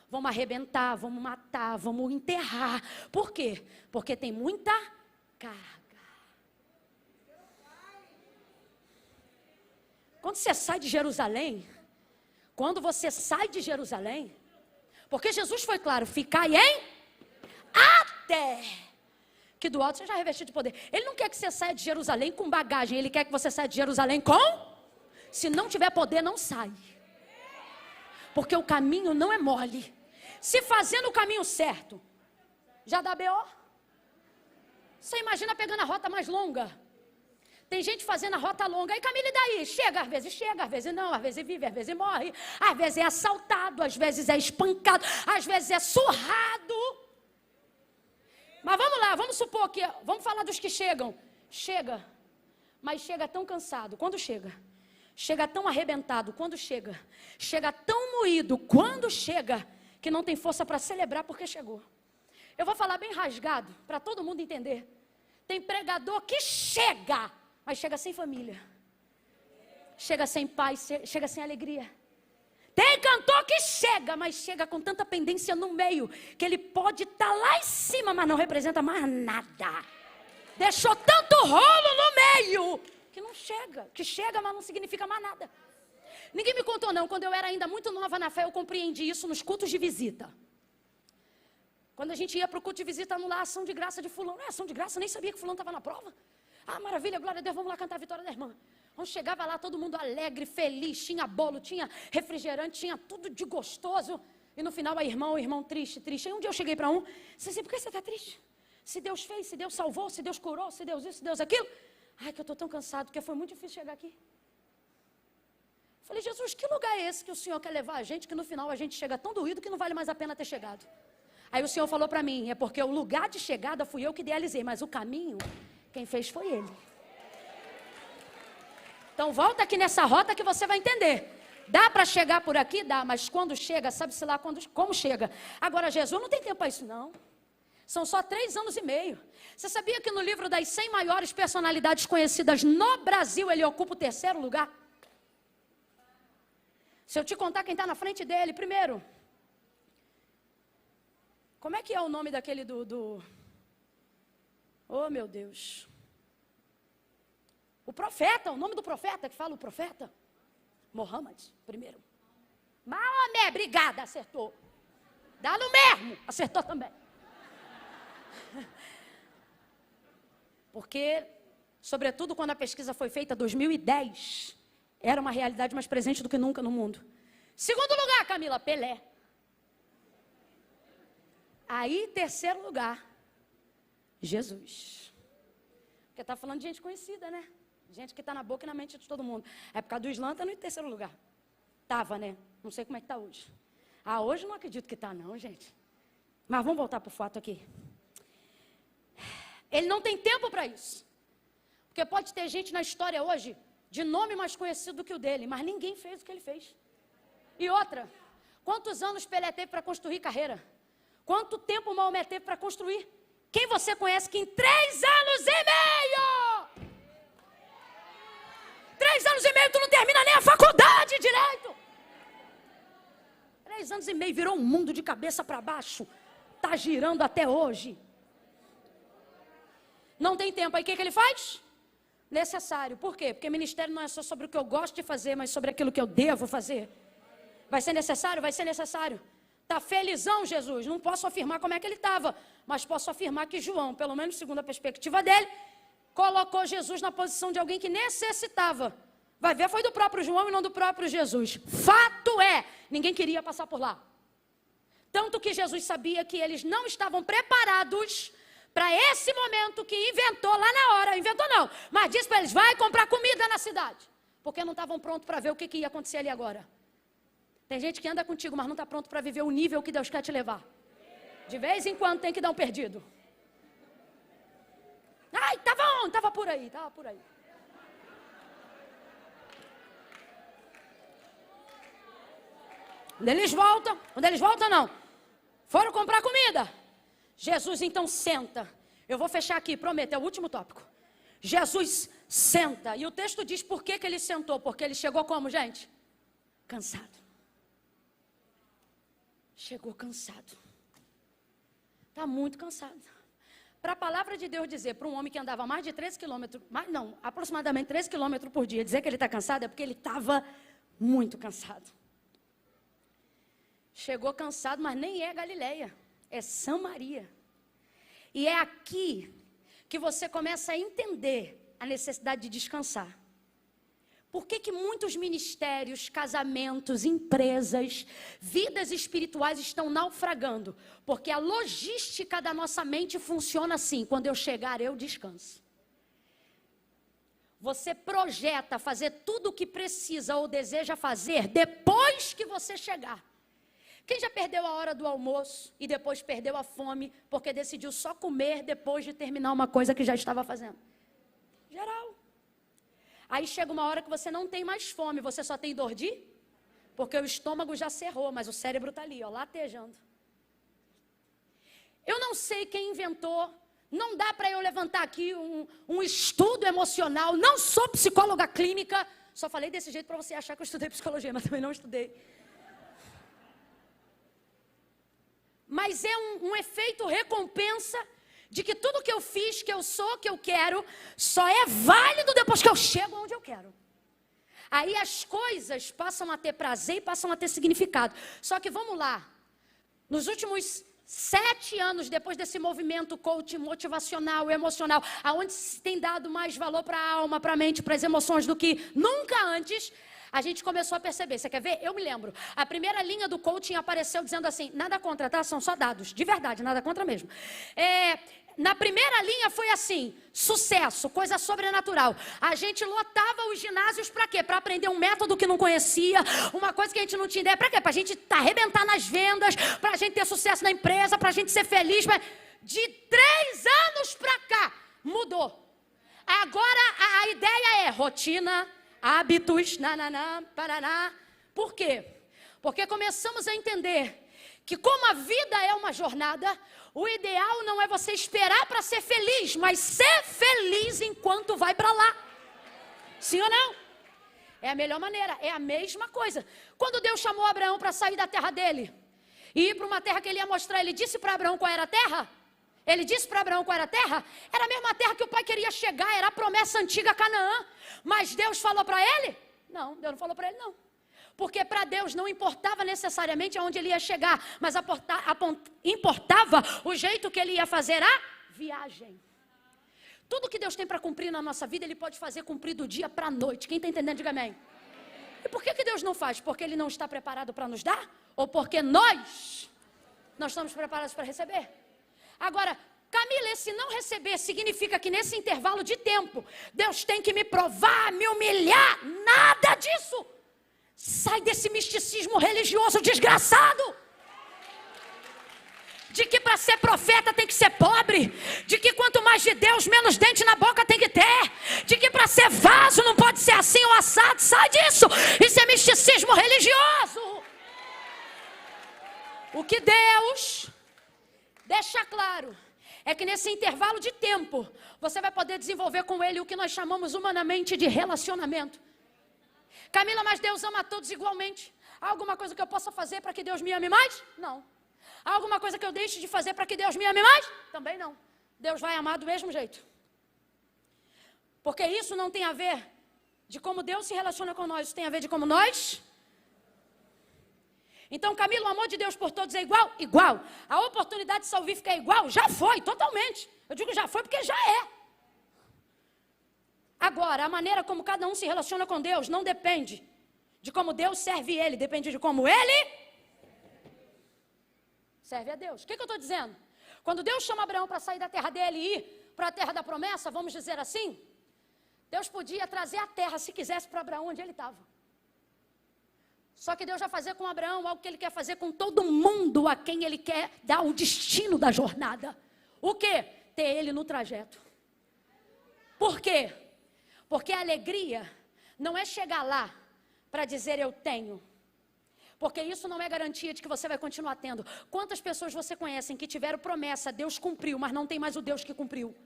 Vamos arrebentar, vamos matar, vamos enterrar. Por quê? Porque tem muita carga. Quando você sai de Jerusalém, porque Jesus foi claro, ficai em até que do alto você já revestiu de poder. Ele não quer que você saia de Jerusalém com bagagem, ele quer que você saia de Jerusalém se não tiver poder, não sai. Porque o caminho não é mole. Se fazendo o caminho certo, já dá B.O. Você imagina pegando a rota mais longa. Tem gente fazendo a rota longa. Aí, Camila, e daí? Chega, às vezes não. Às vezes vive, às vezes morre. Às vezes é assaltado, às vezes é espancado, às vezes é surrado. Mas vamos lá, vamos supor que... Vamos falar dos que chegam. Chega, mas chega tão cansado. Quando chega? Chega tão arrebentado. Quando chega? Chega tão moído. Quando chega? Que não tem força para celebrar porque chegou. Eu vou falar bem rasgado, para todo mundo entender. Tem pregador que chega, mas chega sem família. Chega sem paz, chega sem alegria. Tem cantor que chega, mas chega com tanta pendência no meio, que ele pode estar lá em cima, mas não representa mais nada. Deixou tanto rolo no meio, que não chega. Que chega, mas não significa mais nada. Ninguém me contou não, quando eu era ainda muito nova na fé, eu compreendi isso nos cultos de visita. Quando a gente ia para o culto de visita, anular a ação de graça de fulano. Não é ação de graça, eu nem sabia que fulano estava na prova. Ah, maravilha, glória a Deus, vamos lá cantar a vitória da irmã. Quando chegava lá, todo mundo alegre, feliz, tinha bolo, tinha refrigerante, tinha tudo de gostoso. E no final, o irmão triste. Aí um dia eu cheguei para um, disse assim, por que você está triste? Se Deus fez, se Deus salvou, se Deus curou, se Deus isso, se Deus aquilo. Ai, que eu estou tão cansado, porque foi muito difícil chegar aqui. Falei, Jesus, que lugar é esse que o Senhor quer levar a gente, que no final a gente chega tão doído que não vale mais a pena ter chegado. Aí o Senhor falou para mim, é porque o lugar de chegada fui eu que idealizei, mas o caminho, quem fez foi Ele. Então volta aqui nessa rota que você vai entender. Dá para chegar por aqui? Dá, mas quando chega, sabe-se lá como chega. Agora Jesus não tem tempo para isso não. São só 3 anos e meio. Você sabia que no livro das 100 maiores personalidades conhecidas no Brasil, ele ocupa o 3º lugar? Se eu te contar quem está na frente dele, primeiro, como é que é o nome daquele Oh, meu Deus. O profeta, o nome do profeta, que fala o profeta? Mohammed, primeiro. Maomé, obrigada, acertou. Dá no mesmo, acertou também. Porque, sobretudo quando a pesquisa foi feita em 2010, era uma realidade mais presente do que nunca no mundo. Segundo lugar, Camila, Pelé. Aí, 3º lugar, Jesus. Porque está falando de gente conhecida, né? Gente que está na boca e na mente de todo mundo. A época do Islã está no 3º lugar. Estava, né? Não sei como é que está hoje. Ah, hoje não acredito que está não, gente. Mas vamos voltar para o fato aqui. Ele não tem tempo para isso. Porque pode ter gente na história hoje de nome mais conhecido do que o dele, mas ninguém fez o que ele fez. E outra, quantos anos Pelé teve para construir carreira? Quanto tempo Maomé teve para construir? Quem você conhece que em 3 anos e meio... 3 anos e meio tu não termina nem a faculdade direito. 3 anos e meio virou um mundo de cabeça para baixo. Está girando até hoje. Não tem tempo. Aí o que ele faz? Necessário. Por quê? Porque ministério não é só sobre o que eu gosto de fazer, mas sobre aquilo que eu devo fazer. Vai ser necessário? Vai ser necessário. Está felizão, Jesus? Não posso afirmar como é que ele estava, mas posso afirmar que João, pelo menos segundo a perspectiva dele, colocou Jesus na posição de alguém que necessitava. Vai ver, foi do próprio João e não do próprio Jesus. Fato é, ninguém queria passar por lá. Tanto que Jesus sabia que eles não estavam preparados para esse momento que inventou lá na hora. Inventou não, mas disse para eles, vai comprar comida na cidade. Porque não estavam prontos para ver o que ia acontecer ali agora. Tem gente que anda contigo, mas não está pronto para viver o nível que Deus quer te levar. De vez em quando tem que dar um perdido. Ai, estava onde? Estava por aí, estava por aí. Quando eles voltam não. Foram comprar comida. Jesus então senta. Eu vou fechar aqui, prometo, é o último tópico. Jesus senta. E o texto diz por que ele sentou. Porque ele chegou como, gente? Cansado. Chegou cansado. Está muito cansado. Para a palavra de Deus dizer para um homem que andava mais de 13 quilômetros, aproximadamente 13 quilômetros por dia, dizer que ele está cansado é porque ele estava muito cansado. Chegou cansado, mas nem é Galileia, é Samaria. E é aqui que você começa a entender a necessidade de descansar. Por que muitos ministérios, casamentos, empresas, vidas espirituais estão naufragando? Porque a logística da nossa mente funciona assim, quando eu chegar eu descanso. Você projeta fazer tudo o que precisa ou deseja fazer depois que você chegar. Quem já perdeu a hora do almoço e depois perdeu a fome porque decidiu só comer depois de terminar uma coisa que já estava fazendo? Geral. Aí chega uma hora que você não tem mais fome, você só tem dor de... Porque o estômago já cerrou, mas o cérebro está ali, ó, latejando. Eu não sei quem inventou, não dá para eu levantar aqui um estudo emocional, não sou psicóloga clínica, só falei desse jeito para você achar que eu estudei psicologia, mas também não estudei. Mas é um efeito recompensa de que tudo que eu fiz, que eu sou, que eu quero, só é válido depois que eu chego onde eu quero. Aí as coisas passam a ter prazer e passam a ter significado. Só que vamos lá, nos últimos 7 anos, depois desse movimento coaching motivacional, emocional, aonde se tem dado mais valor para a alma, para a mente, para as emoções do que nunca antes, a gente começou a perceber. Você quer ver? Eu me lembro. A primeira linha do coaching apareceu dizendo assim, nada contra, tá? São só dados. De verdade, nada contra mesmo. Na primeira linha foi assim, sucesso, coisa sobrenatural. A gente lotava os ginásios para quê? Para aprender um método que não conhecia, uma coisa que a gente não tinha ideia. Para quê? Para a gente arrebentar nas vendas, para a gente ter sucesso na empresa, para a gente ser feliz. De 3 anos para cá, mudou. Agora a ideia é rotina, hábitos, paraná. Por quê? Porque começamos a entender que como a vida é uma jornada, o ideal não é você esperar para ser feliz, mas ser feliz enquanto vai para lá. Sim ou não? É a melhor maneira, é a mesma coisa. Quando Deus chamou Abraão para sair da terra dele e ir para uma terra que ele ia mostrar, ele disse para Abraão qual era a terra? Ele disse para Abraão qual era a terra? Era a mesma terra que o pai queria chegar, era a promessa antiga Canaã. Mas Deus falou para ele? Não, Deus não falou para ele não. Porque para Deus não importava necessariamente aonde ele ia chegar, mas importava o jeito que ele ia fazer a viagem. Tudo que Deus tem para cumprir na nossa vida, Ele pode fazer cumprir do dia para a noite. Quem está entendendo, diga amém. E por que Deus não faz? Porque Ele não está preparado para nos dar? Ou porque nós não estamos preparados para receber? Agora, Camila, esse não receber significa que nesse intervalo de tempo, Deus tem que me provar, me humilhar, nada disso. Sai desse misticismo religioso desgraçado. De que para ser profeta tem que ser pobre. De que quanto mais de Deus, menos dente na boca tem que ter. De que para ser vaso não pode ser assim ou assado. Sai disso. Isso é misticismo religioso. O que Deus deixa claro é que nesse intervalo de tempo, você vai poder desenvolver com Ele o que nós chamamos humanamente de relacionamento. Camila, mas Deus ama a todos igualmente. Há alguma coisa que eu possa fazer para que Deus me ame mais? Não. Há alguma coisa que eu deixe de fazer para que Deus me ame mais? Também não. Deus vai amar do mesmo jeito. Porque isso não tem a ver de como Deus se relaciona com nós, isso tem a ver de como nós. Então, Camila, o amor de Deus por todos é igual? Igual. A oportunidade salvífica é igual? Já foi, totalmente. Eu digo já foi porque já é. Agora, a maneira como cada um se relaciona com Deus não depende de como Deus serve Ele, depende de como Ele serve a Deus. O que eu estou dizendo? Quando Deus chama Abraão para sair da terra dele e ir para a terra da promessa, vamos dizer assim, Deus podia trazer a terra, se quisesse, para Abraão onde ele estava. Só que Deus vai fazer com Abraão algo que Ele quer fazer com todo mundo a quem Ele quer dar o destino da jornada. O quê? Ter Ele no trajeto. Por quê? Porque a alegria não é chegar lá para dizer eu tenho. Porque isso não é garantia de que você vai continuar tendo. Quantas pessoas você conhece que tiveram promessa, Deus cumpriu, mas não tem mais o Deus que cumpriu?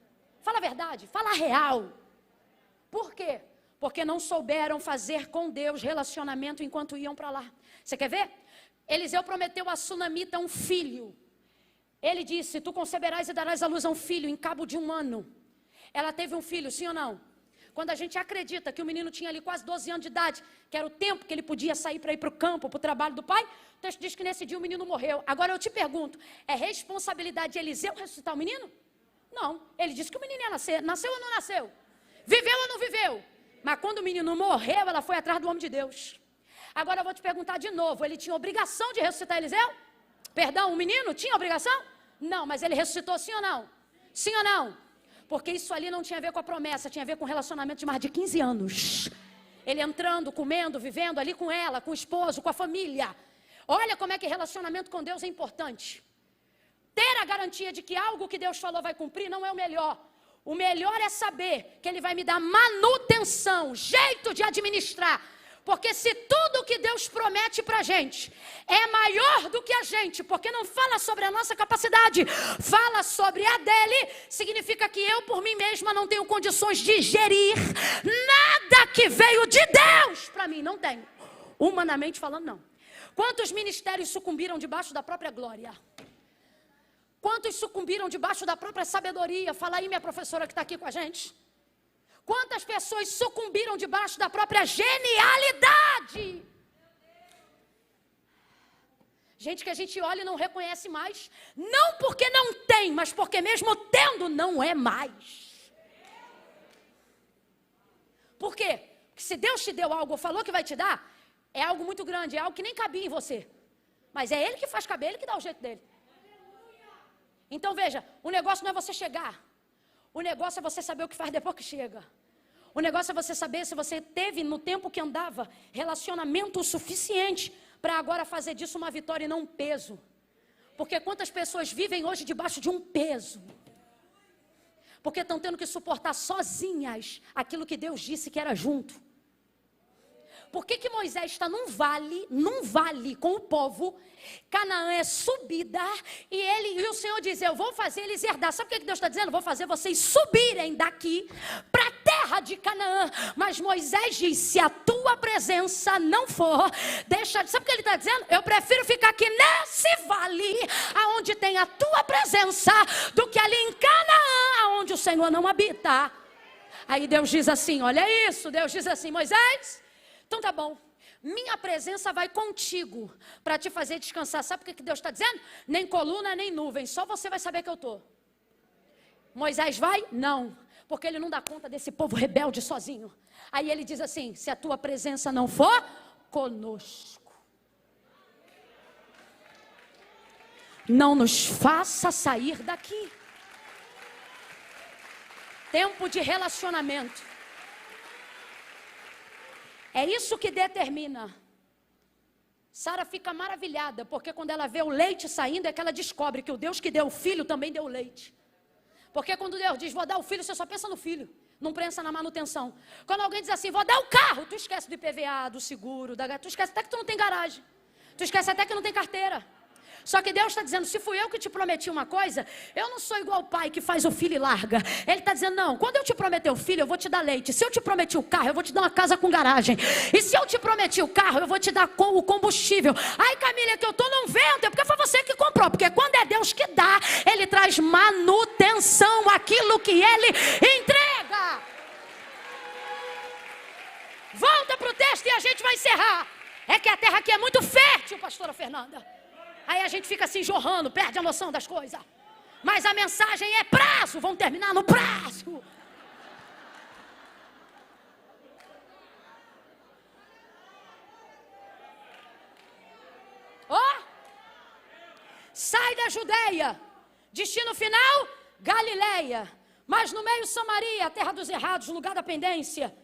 Fala a verdade, fala a real. Por quê? Porque não souberam fazer com Deus relacionamento enquanto iam para lá. Você quer ver? Eliseu prometeu a Sunamita um filho. Ele disse, tu conceberás e darás à luz a um filho em cabo de 1 ano. Ela teve um filho, sim ou não? Quando a gente acredita que o menino tinha ali quase 12 anos de idade, que era o tempo que ele podia sair para ir para o campo, para o trabalho do pai, o texto diz que nesse dia o menino morreu. Agora eu te pergunto, é responsabilidade de Eliseu ressuscitar o menino? Não, ele disse que o menino ia nascer. Nasceu ou não nasceu? Viveu ou não viveu? Mas quando o menino morreu, ela foi atrás do homem de Deus. Agora eu vou te perguntar de novo, ele tinha obrigação de ressuscitar Eliseu? Perdão, o menino tinha obrigação? Não, mas ele ressuscitou sim ou não? Sim ou não? Porque isso ali não tinha a ver com a promessa, tinha a ver com um relacionamento de mais de 15 anos. Ele entrando, comendo, vivendo ali com ela, com o esposo, com a família. Olha como é que relacionamento com Deus é importante. Ter a garantia de que algo que Deus falou vai cumprir não é o melhor. O melhor é saber que Ele vai me dar manutenção, jeito de administrar. Porque se tudo que Deus promete para a gente é maior do que a gente, porque não fala sobre a nossa capacidade, fala sobre a dele, significa que eu por mim mesma não tenho condições de gerir nada que veio de Deus para mim, não tenho. Humanamente falando, não. Quantos ministérios sucumbiram debaixo da própria glória? Quantos sucumbiram debaixo da própria sabedoria? Fala aí, minha professora que está aqui com a gente. Quantas pessoas sucumbiram debaixo da própria genialidade? Gente que a gente olha e não reconhece mais. Não porque não tem, mas porque mesmo tendo não é mais. Por quê? Porque se Deus te deu algo ou falou que vai te dar, é algo muito grande, é algo que nem cabia em você. Mas é Ele que faz caber, Ele que dá o jeito dele. Então veja, o negócio não é você chegar. O negócio é você saber o que faz depois que chega. O negócio é você saber se você teve no tempo que andava relacionamento o suficiente para agora fazer disso uma vitória e não um peso. Porque quantas pessoas vivem hoje debaixo de um peso? Porque estão tendo que suportar sozinhas aquilo que Deus disse que era junto. Por que Moisés está num vale com o povo? Canaã é subida e o Senhor diz, eu vou fazer eles herdar. Sabe o que Deus está dizendo? Vou fazer vocês subirem daqui para a terra de Canaã. Mas Moisés diz, se a tua presença não for, deixa. Sabe o que ele está dizendo? Eu prefiro ficar aqui nesse vale, aonde tem a tua presença, do que ali em Canaã, aonde o Senhor não habita. Aí Deus diz assim, olha isso, Deus diz assim, Moisés, então tá bom, minha presença vai contigo para te fazer descansar. Sabe o que Deus está dizendo? Nem coluna, nem nuvem, só você vai saber que eu estou. Moisés vai? Não, porque ele não dá conta desse povo rebelde sozinho. Aí ele diz assim, se a tua presença não for conosco, não nos faça sair daqui. Tempo de relacionamento. É isso que determina. Sara fica maravilhada, porque quando ela vê o leite saindo, é que ela descobre que o Deus que deu o filho também deu o leite. Porque quando Deus diz, vou dar o filho, você só pensa no filho, não pensa na manutenção. Quando alguém diz assim, vou dar o carro, tu esquece do IPVA, do seguro, tu esquece até que tu não tem garagem. Tu esquece até que não tem carteira. Só que Deus está dizendo, se fui eu que te prometi uma coisa, eu não sou igual o pai que faz o filho e larga. Ele está dizendo, não, quando eu te prometer o filho, eu vou te dar leite. Se eu te prometi o carro, eu vou te dar uma casa com garagem. E se eu te prometi o carro, eu vou te dar o combustível. Ai, Camila, que eu estou não vendo, é porque foi você que comprou. Porque quando é Deus que dá, Ele traz manutenção àquilo que Ele entrega. Volta para o texto e a gente vai encerrar. É que a terra aqui é muito fértil, pastora Fernanda. Aí a gente fica assim jorrando, perde a noção das coisas. Mas a mensagem é prazo, vamos terminar no prazo. Sai da Judeia, destino final, Galileia. Mas no meio Samaria, a terra dos errados, lugar da pendência.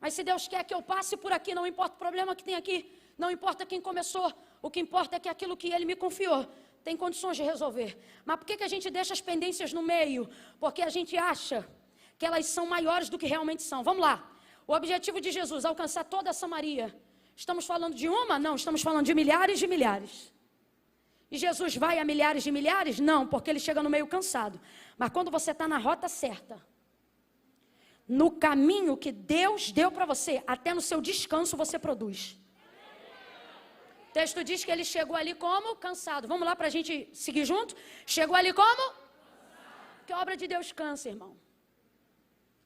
Mas se Deus quer que eu passe por aqui, não importa o problema que tem aqui, não importa quem começou, o que importa é que aquilo que Ele me confiou tem condições de resolver. Mas por que a gente deixa as pendências no meio? Porque a gente acha que elas são maiores do que realmente são. Vamos lá. O objetivo de Jesus, alcançar toda a Samaria. Estamos falando de uma? Não, estamos falando de milhares de milhares. E Jesus vai a milhares de milhares? Não, porque Ele chega no meio cansado. Mas quando você está na rota certa, no caminho que Deus deu para você, até no seu descanso você produz. O texto diz que Ele chegou ali como? Cansado. Vamos lá para a gente seguir junto? Chegou ali como? Que a obra de Deus cansa, irmão.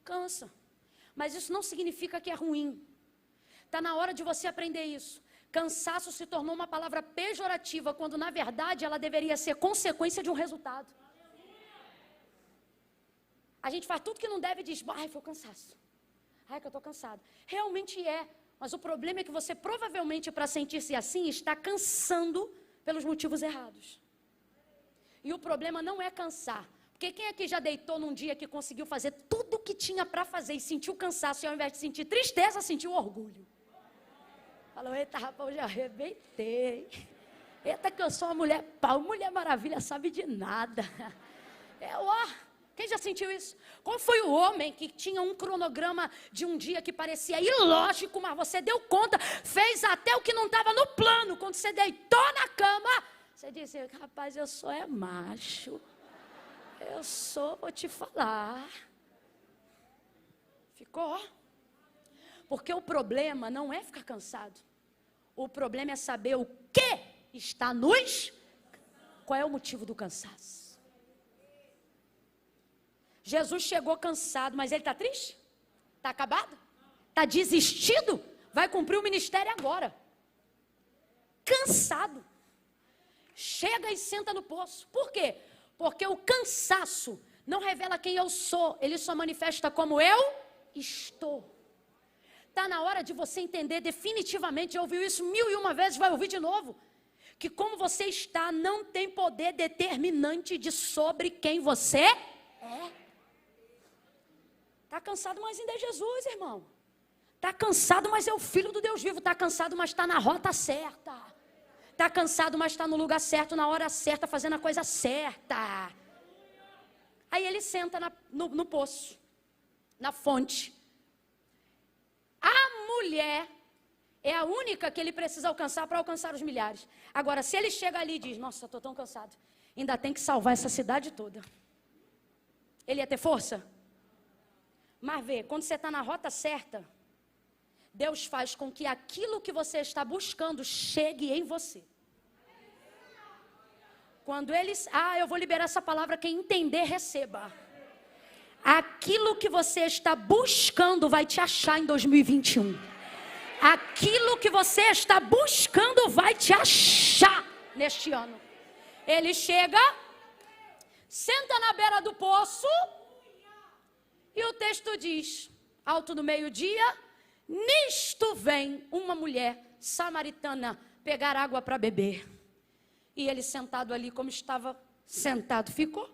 Cansa. Mas isso não significa que é ruim. Está na hora de você aprender isso. Cansaço se tornou uma palavra pejorativa, quando na verdade ela deveria ser consequência de um resultado. A gente faz tudo que não deve e diz, ai, foi o cansaço. Ai, que eu estou cansado. Realmente é, mas o problema é que você provavelmente, para sentir-se assim, está cansando pelos motivos errados. E o problema não é cansar. Porque quem aqui já deitou num dia que conseguiu fazer tudo o que tinha para fazer e sentiu cansaço, e ao invés de sentir tristeza, sentiu orgulho? Falou, eita rapaz, eu já arrebentei. Eita que eu sou uma mulher pau, mulher maravilha, sabe de nada. Quem já sentiu isso? Qual foi o homem que tinha um cronograma de um dia que parecia ilógico, mas você deu conta, fez até o que não estava no plano. Quando você deitou na cama, você disse, rapaz, eu sou macho. Vou te falar. Ficou? Porque o problema não é ficar cansado. O problema é saber o que está nos... Qual é o motivo do cansaço? Jesus chegou cansado, mas Ele está triste? Está acabado? Está desistido? Vai cumprir o ministério agora. Cansado. Chega e senta no poço. Por quê? Porque o cansaço não revela quem eu sou. Ele só manifesta como eu estou. Está na hora de você entender definitivamente, já ouviu isso 1001 vezes, vai ouvir de novo, que como você está não tem poder determinante sobre quem você é. Está cansado, mas ainda é Jesus, irmão. Está cansado, mas é o Filho do Deus vivo. Está cansado, mas está na rota certa. Está cansado, mas está no lugar certo, na hora certa, fazendo a coisa certa. Aí ele senta no poço, na fonte. A mulher é a única que ele precisa alcançar para alcançar os milhares. Agora, se ele chega ali e diz, nossa, estou tão cansado, ainda tem que salvar essa cidade toda. Ele ia ter força? Mas vê, quando você está na rota certa, Deus faz com que aquilo que você está buscando chegue em você. Quando eles... eu vou liberar essa palavra, quem entender, receba. Aquilo que você está buscando vai te achar em 2021. Aquilo que você está buscando vai te achar neste ano. Ele chega, senta na beira do poço, e o texto diz, alto no meio-dia, nisto vem uma mulher samaritana pegar água para beber. E ele sentado ali como estava sentado, ficou.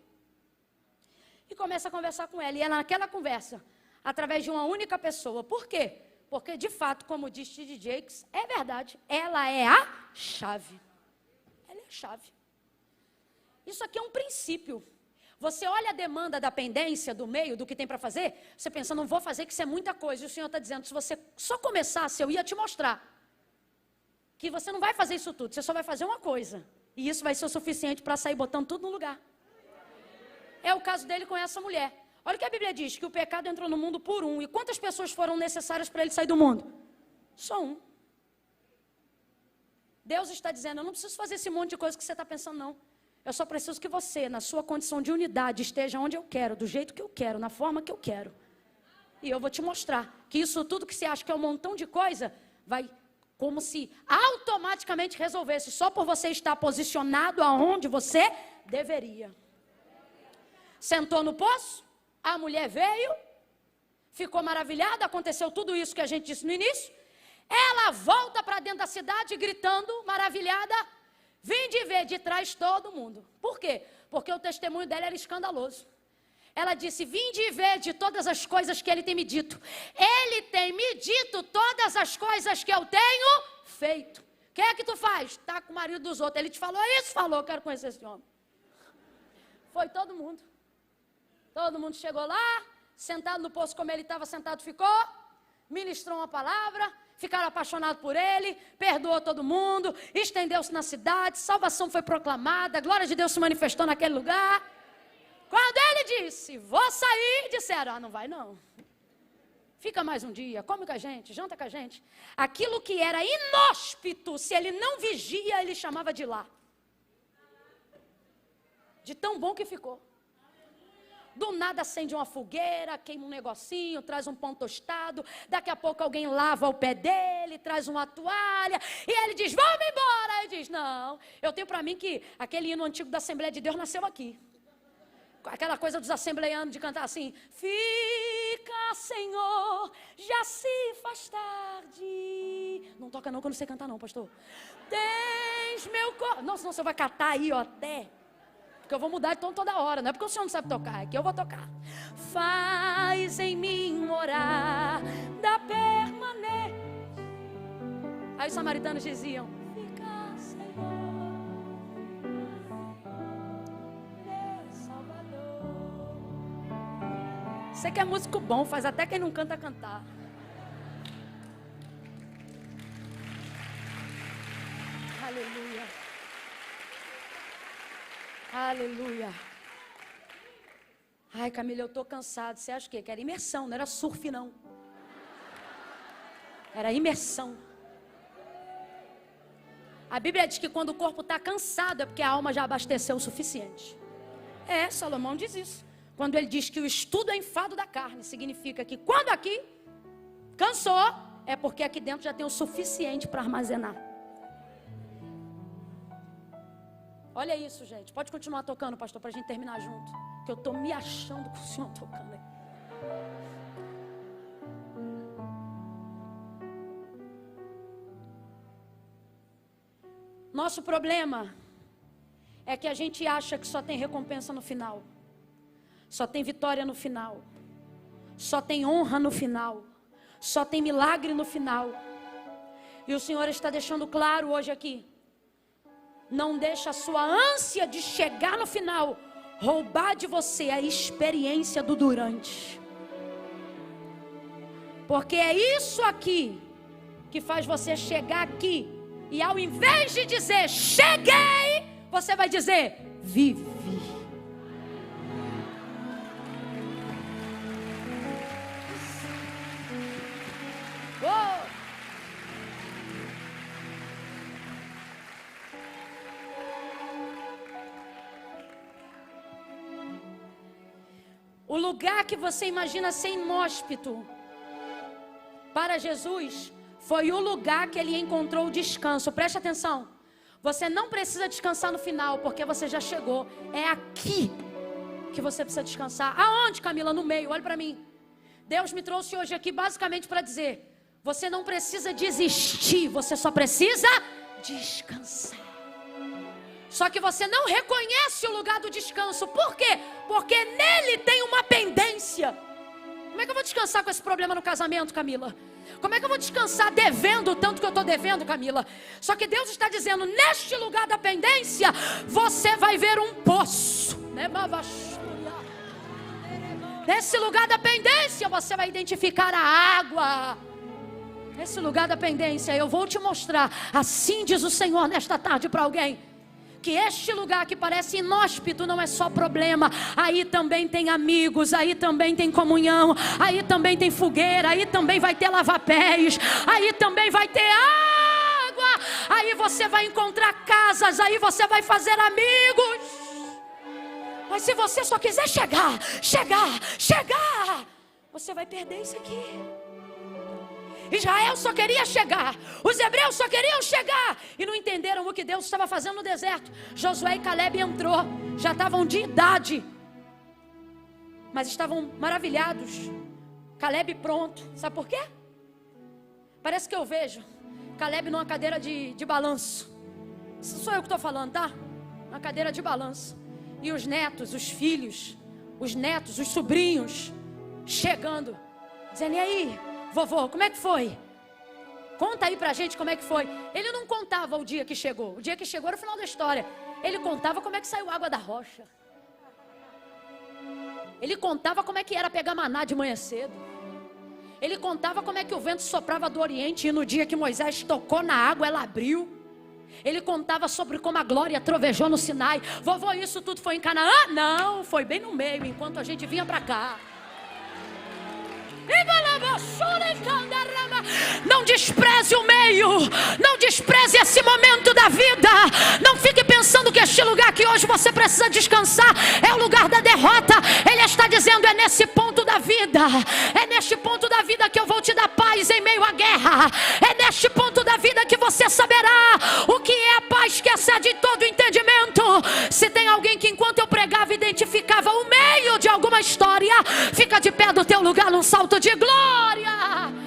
E começa a conversar com ela. E ela naquela conversa, através de uma única pessoa. Por quê? Porque de fato, como diz T.D. Jakes, é verdade. Ela é a chave. Ela é a chave. Isso aqui é um princípio. Você olha a demanda da pendência, do meio, do que tem para fazer, você pensa, não vou fazer, que isso é muita coisa. E o Senhor está dizendo, se você só começasse, eu ia te mostrar que você não vai fazer isso tudo, você só vai fazer uma coisa. E isso vai ser o suficiente para sair botando tudo no lugar. É o caso dele com essa mulher. Olha o que a Bíblia diz, que o pecado entrou no mundo por um. E quantas pessoas foram necessárias para ele sair do mundo? Só um. Deus está dizendo, eu não preciso fazer esse monte de coisa que você está pensando, não. Eu só preciso que você, na sua condição de unidade, esteja onde eu quero, do jeito que eu quero, na forma que eu quero. E eu vou te mostrar que isso tudo que você acha que é um montão de coisa, vai como se automaticamente resolvesse, só por você estar posicionado aonde você deveria. Sentou no poço, a mulher veio, ficou maravilhada, aconteceu tudo isso que a gente disse no início. Ela volta para dentro da cidade gritando, maravilhada, vim de ver de trás todo mundo. Por quê? Porque o testemunho dela era escandaloso. Ela disse, vim de ver de todas as coisas que ele tem me dito. Ele tem me dito todas as coisas que eu tenho feito. O que é que tu faz? Está com o marido dos outros. Ele te falou isso? Falou, quero conhecer esse homem. Foi todo mundo. Todo mundo chegou lá, sentado no poço como ele estava sentado ficou, ministrou uma palavra, ficaram apaixonados por ele, perdoou todo mundo, estendeu-se na cidade, salvação foi proclamada, a glória de Deus se manifestou naquele lugar. Quando ele disse, vou sair, disseram, não vai não. Fica mais um dia, come com a gente, janta com a gente. Aquilo que era inóspito, se ele não vigia, ele chamava de lá. De tão bom que ficou. Do nada acende uma fogueira, queima um negocinho, traz um pão tostado. Daqui a pouco alguém lava o pé dele, traz uma toalha. E ele diz, vamos embora. Ele diz, não, eu tenho para mim que aquele hino antigo da Assembleia de Deus nasceu aqui. Aquela coisa dos assembleianos de cantar assim. Fica, Senhor, já se faz tarde. Não toca não, que eu não sei cantar não, pastor. Tens meu corpo. Não, senão você vai catar aí, ó, até. Porque eu vou mudar de tom toda hora, não é porque o senhor não sabe tocar, é que eu vou tocar. Faz em mim morar da permanência. Aí os samaritanos diziam, fica, Senhor, meu Salvador. Você que é músico bom, faz até quem não canta cantar. Aleluia. Aleluia. Ai, Camila, eu estou cansado. Você acha o quê? Que era imersão, não era surf, não. Era imersão. A Bíblia diz que quando o corpo está cansado é porque a alma já abasteceu o suficiente. É, Salomão diz isso. Quando ele diz que o estudo é enfado da carne, significa que quando aqui cansou, é porque aqui dentro já tem o suficiente para armazenar. Olha isso, gente. Pode continuar tocando, pastor, para a gente terminar junto. Que eu estou me achando com o senhor tocando aí. Nosso problema é que a gente acha que só tem recompensa no final. Só tem vitória no final. Só tem honra no final. Só tem milagre no final. E o Senhor está deixando claro hoje aqui. Não deixa a sua ânsia de chegar no final roubar de você a experiência do durante. Porque é isso aqui que faz você chegar aqui e ao invés de dizer cheguei, você vai dizer vivi. O lugar que você imagina ser inóspito para Jesus foi o lugar que ele encontrou o descanso. Preste atenção. Você não precisa descansar no final, porque você já chegou. É aqui que você precisa descansar. Aonde, Camila? No meio. Olha para mim. Deus me trouxe hoje aqui basicamente para dizer: você não precisa desistir, você só precisa descansar. Só que você não reconhece o lugar do descanso. Por quê? Porque nele tem uma pendência. Como é que eu vou descansar com esse problema no casamento, Camila? Como é que eu vou descansar devendo o tanto que eu estou devendo, Camila? Só que Deus está dizendo, neste lugar da pendência, você vai ver um poço. Nesse lugar da pendência, você vai identificar a água. Nesse lugar da pendência, eu vou te mostrar. Assim diz o Senhor nesta tarde para alguém. que este lugar que parece inóspito não é só problema. Aí também tem amigos, aí também tem comunhão, aí também tem fogueira, aí também vai ter lava-pés, aí também vai ter água, aí você vai encontrar casas, aí você vai fazer amigos. Mas se você só quiser chegar, você vai perder isso aqui. Israel só queria chegar, os hebreus só queriam chegar e não entenderam o que Deus estava fazendo no deserto. Josué e Caleb entrou, já estavam de idade, mas estavam maravilhados. Caleb pronto, sabe por quê? Parece que eu vejo Caleb numa cadeira de balanço. Isso sou eu que estou falando, tá? Uma cadeira de balanço. E os netos, os filhos, os netos, os sobrinhos chegando, dizendo: e aí, vovô, como é que foi? Conta aí pra gente como é que foi. Ele não contava o dia que chegou. O dia que chegou era o final da história. Ele contava como é que saiu água da rocha. Ele contava como é que era pegar maná de manhã cedo. Ele contava como é que o vento soprava do Oriente e no dia que Moisés tocou na água, ela abriu. Ele contava sobre como a glória trovejou no Sinai. Vovô, isso tudo foi em Canaã? Não, foi bem no meio, enquanto a gente vinha pra cá. Não despreze o meio, não despreze esse momento da vida. Não fique pensando que este lugar que hoje você precisa descansar é o lugar da derrota. Ele está dizendo: é nesse ponto da vida, é neste ponto da vida que eu vou te dar paz em meio à guerra. É neste ponto da vida que você saberá o que é a paz que excede todo entendimento. Se tem alguém que enquanto eu pregava identificava o meio de alguma história, fica de pé do teu lugar num salto de glória.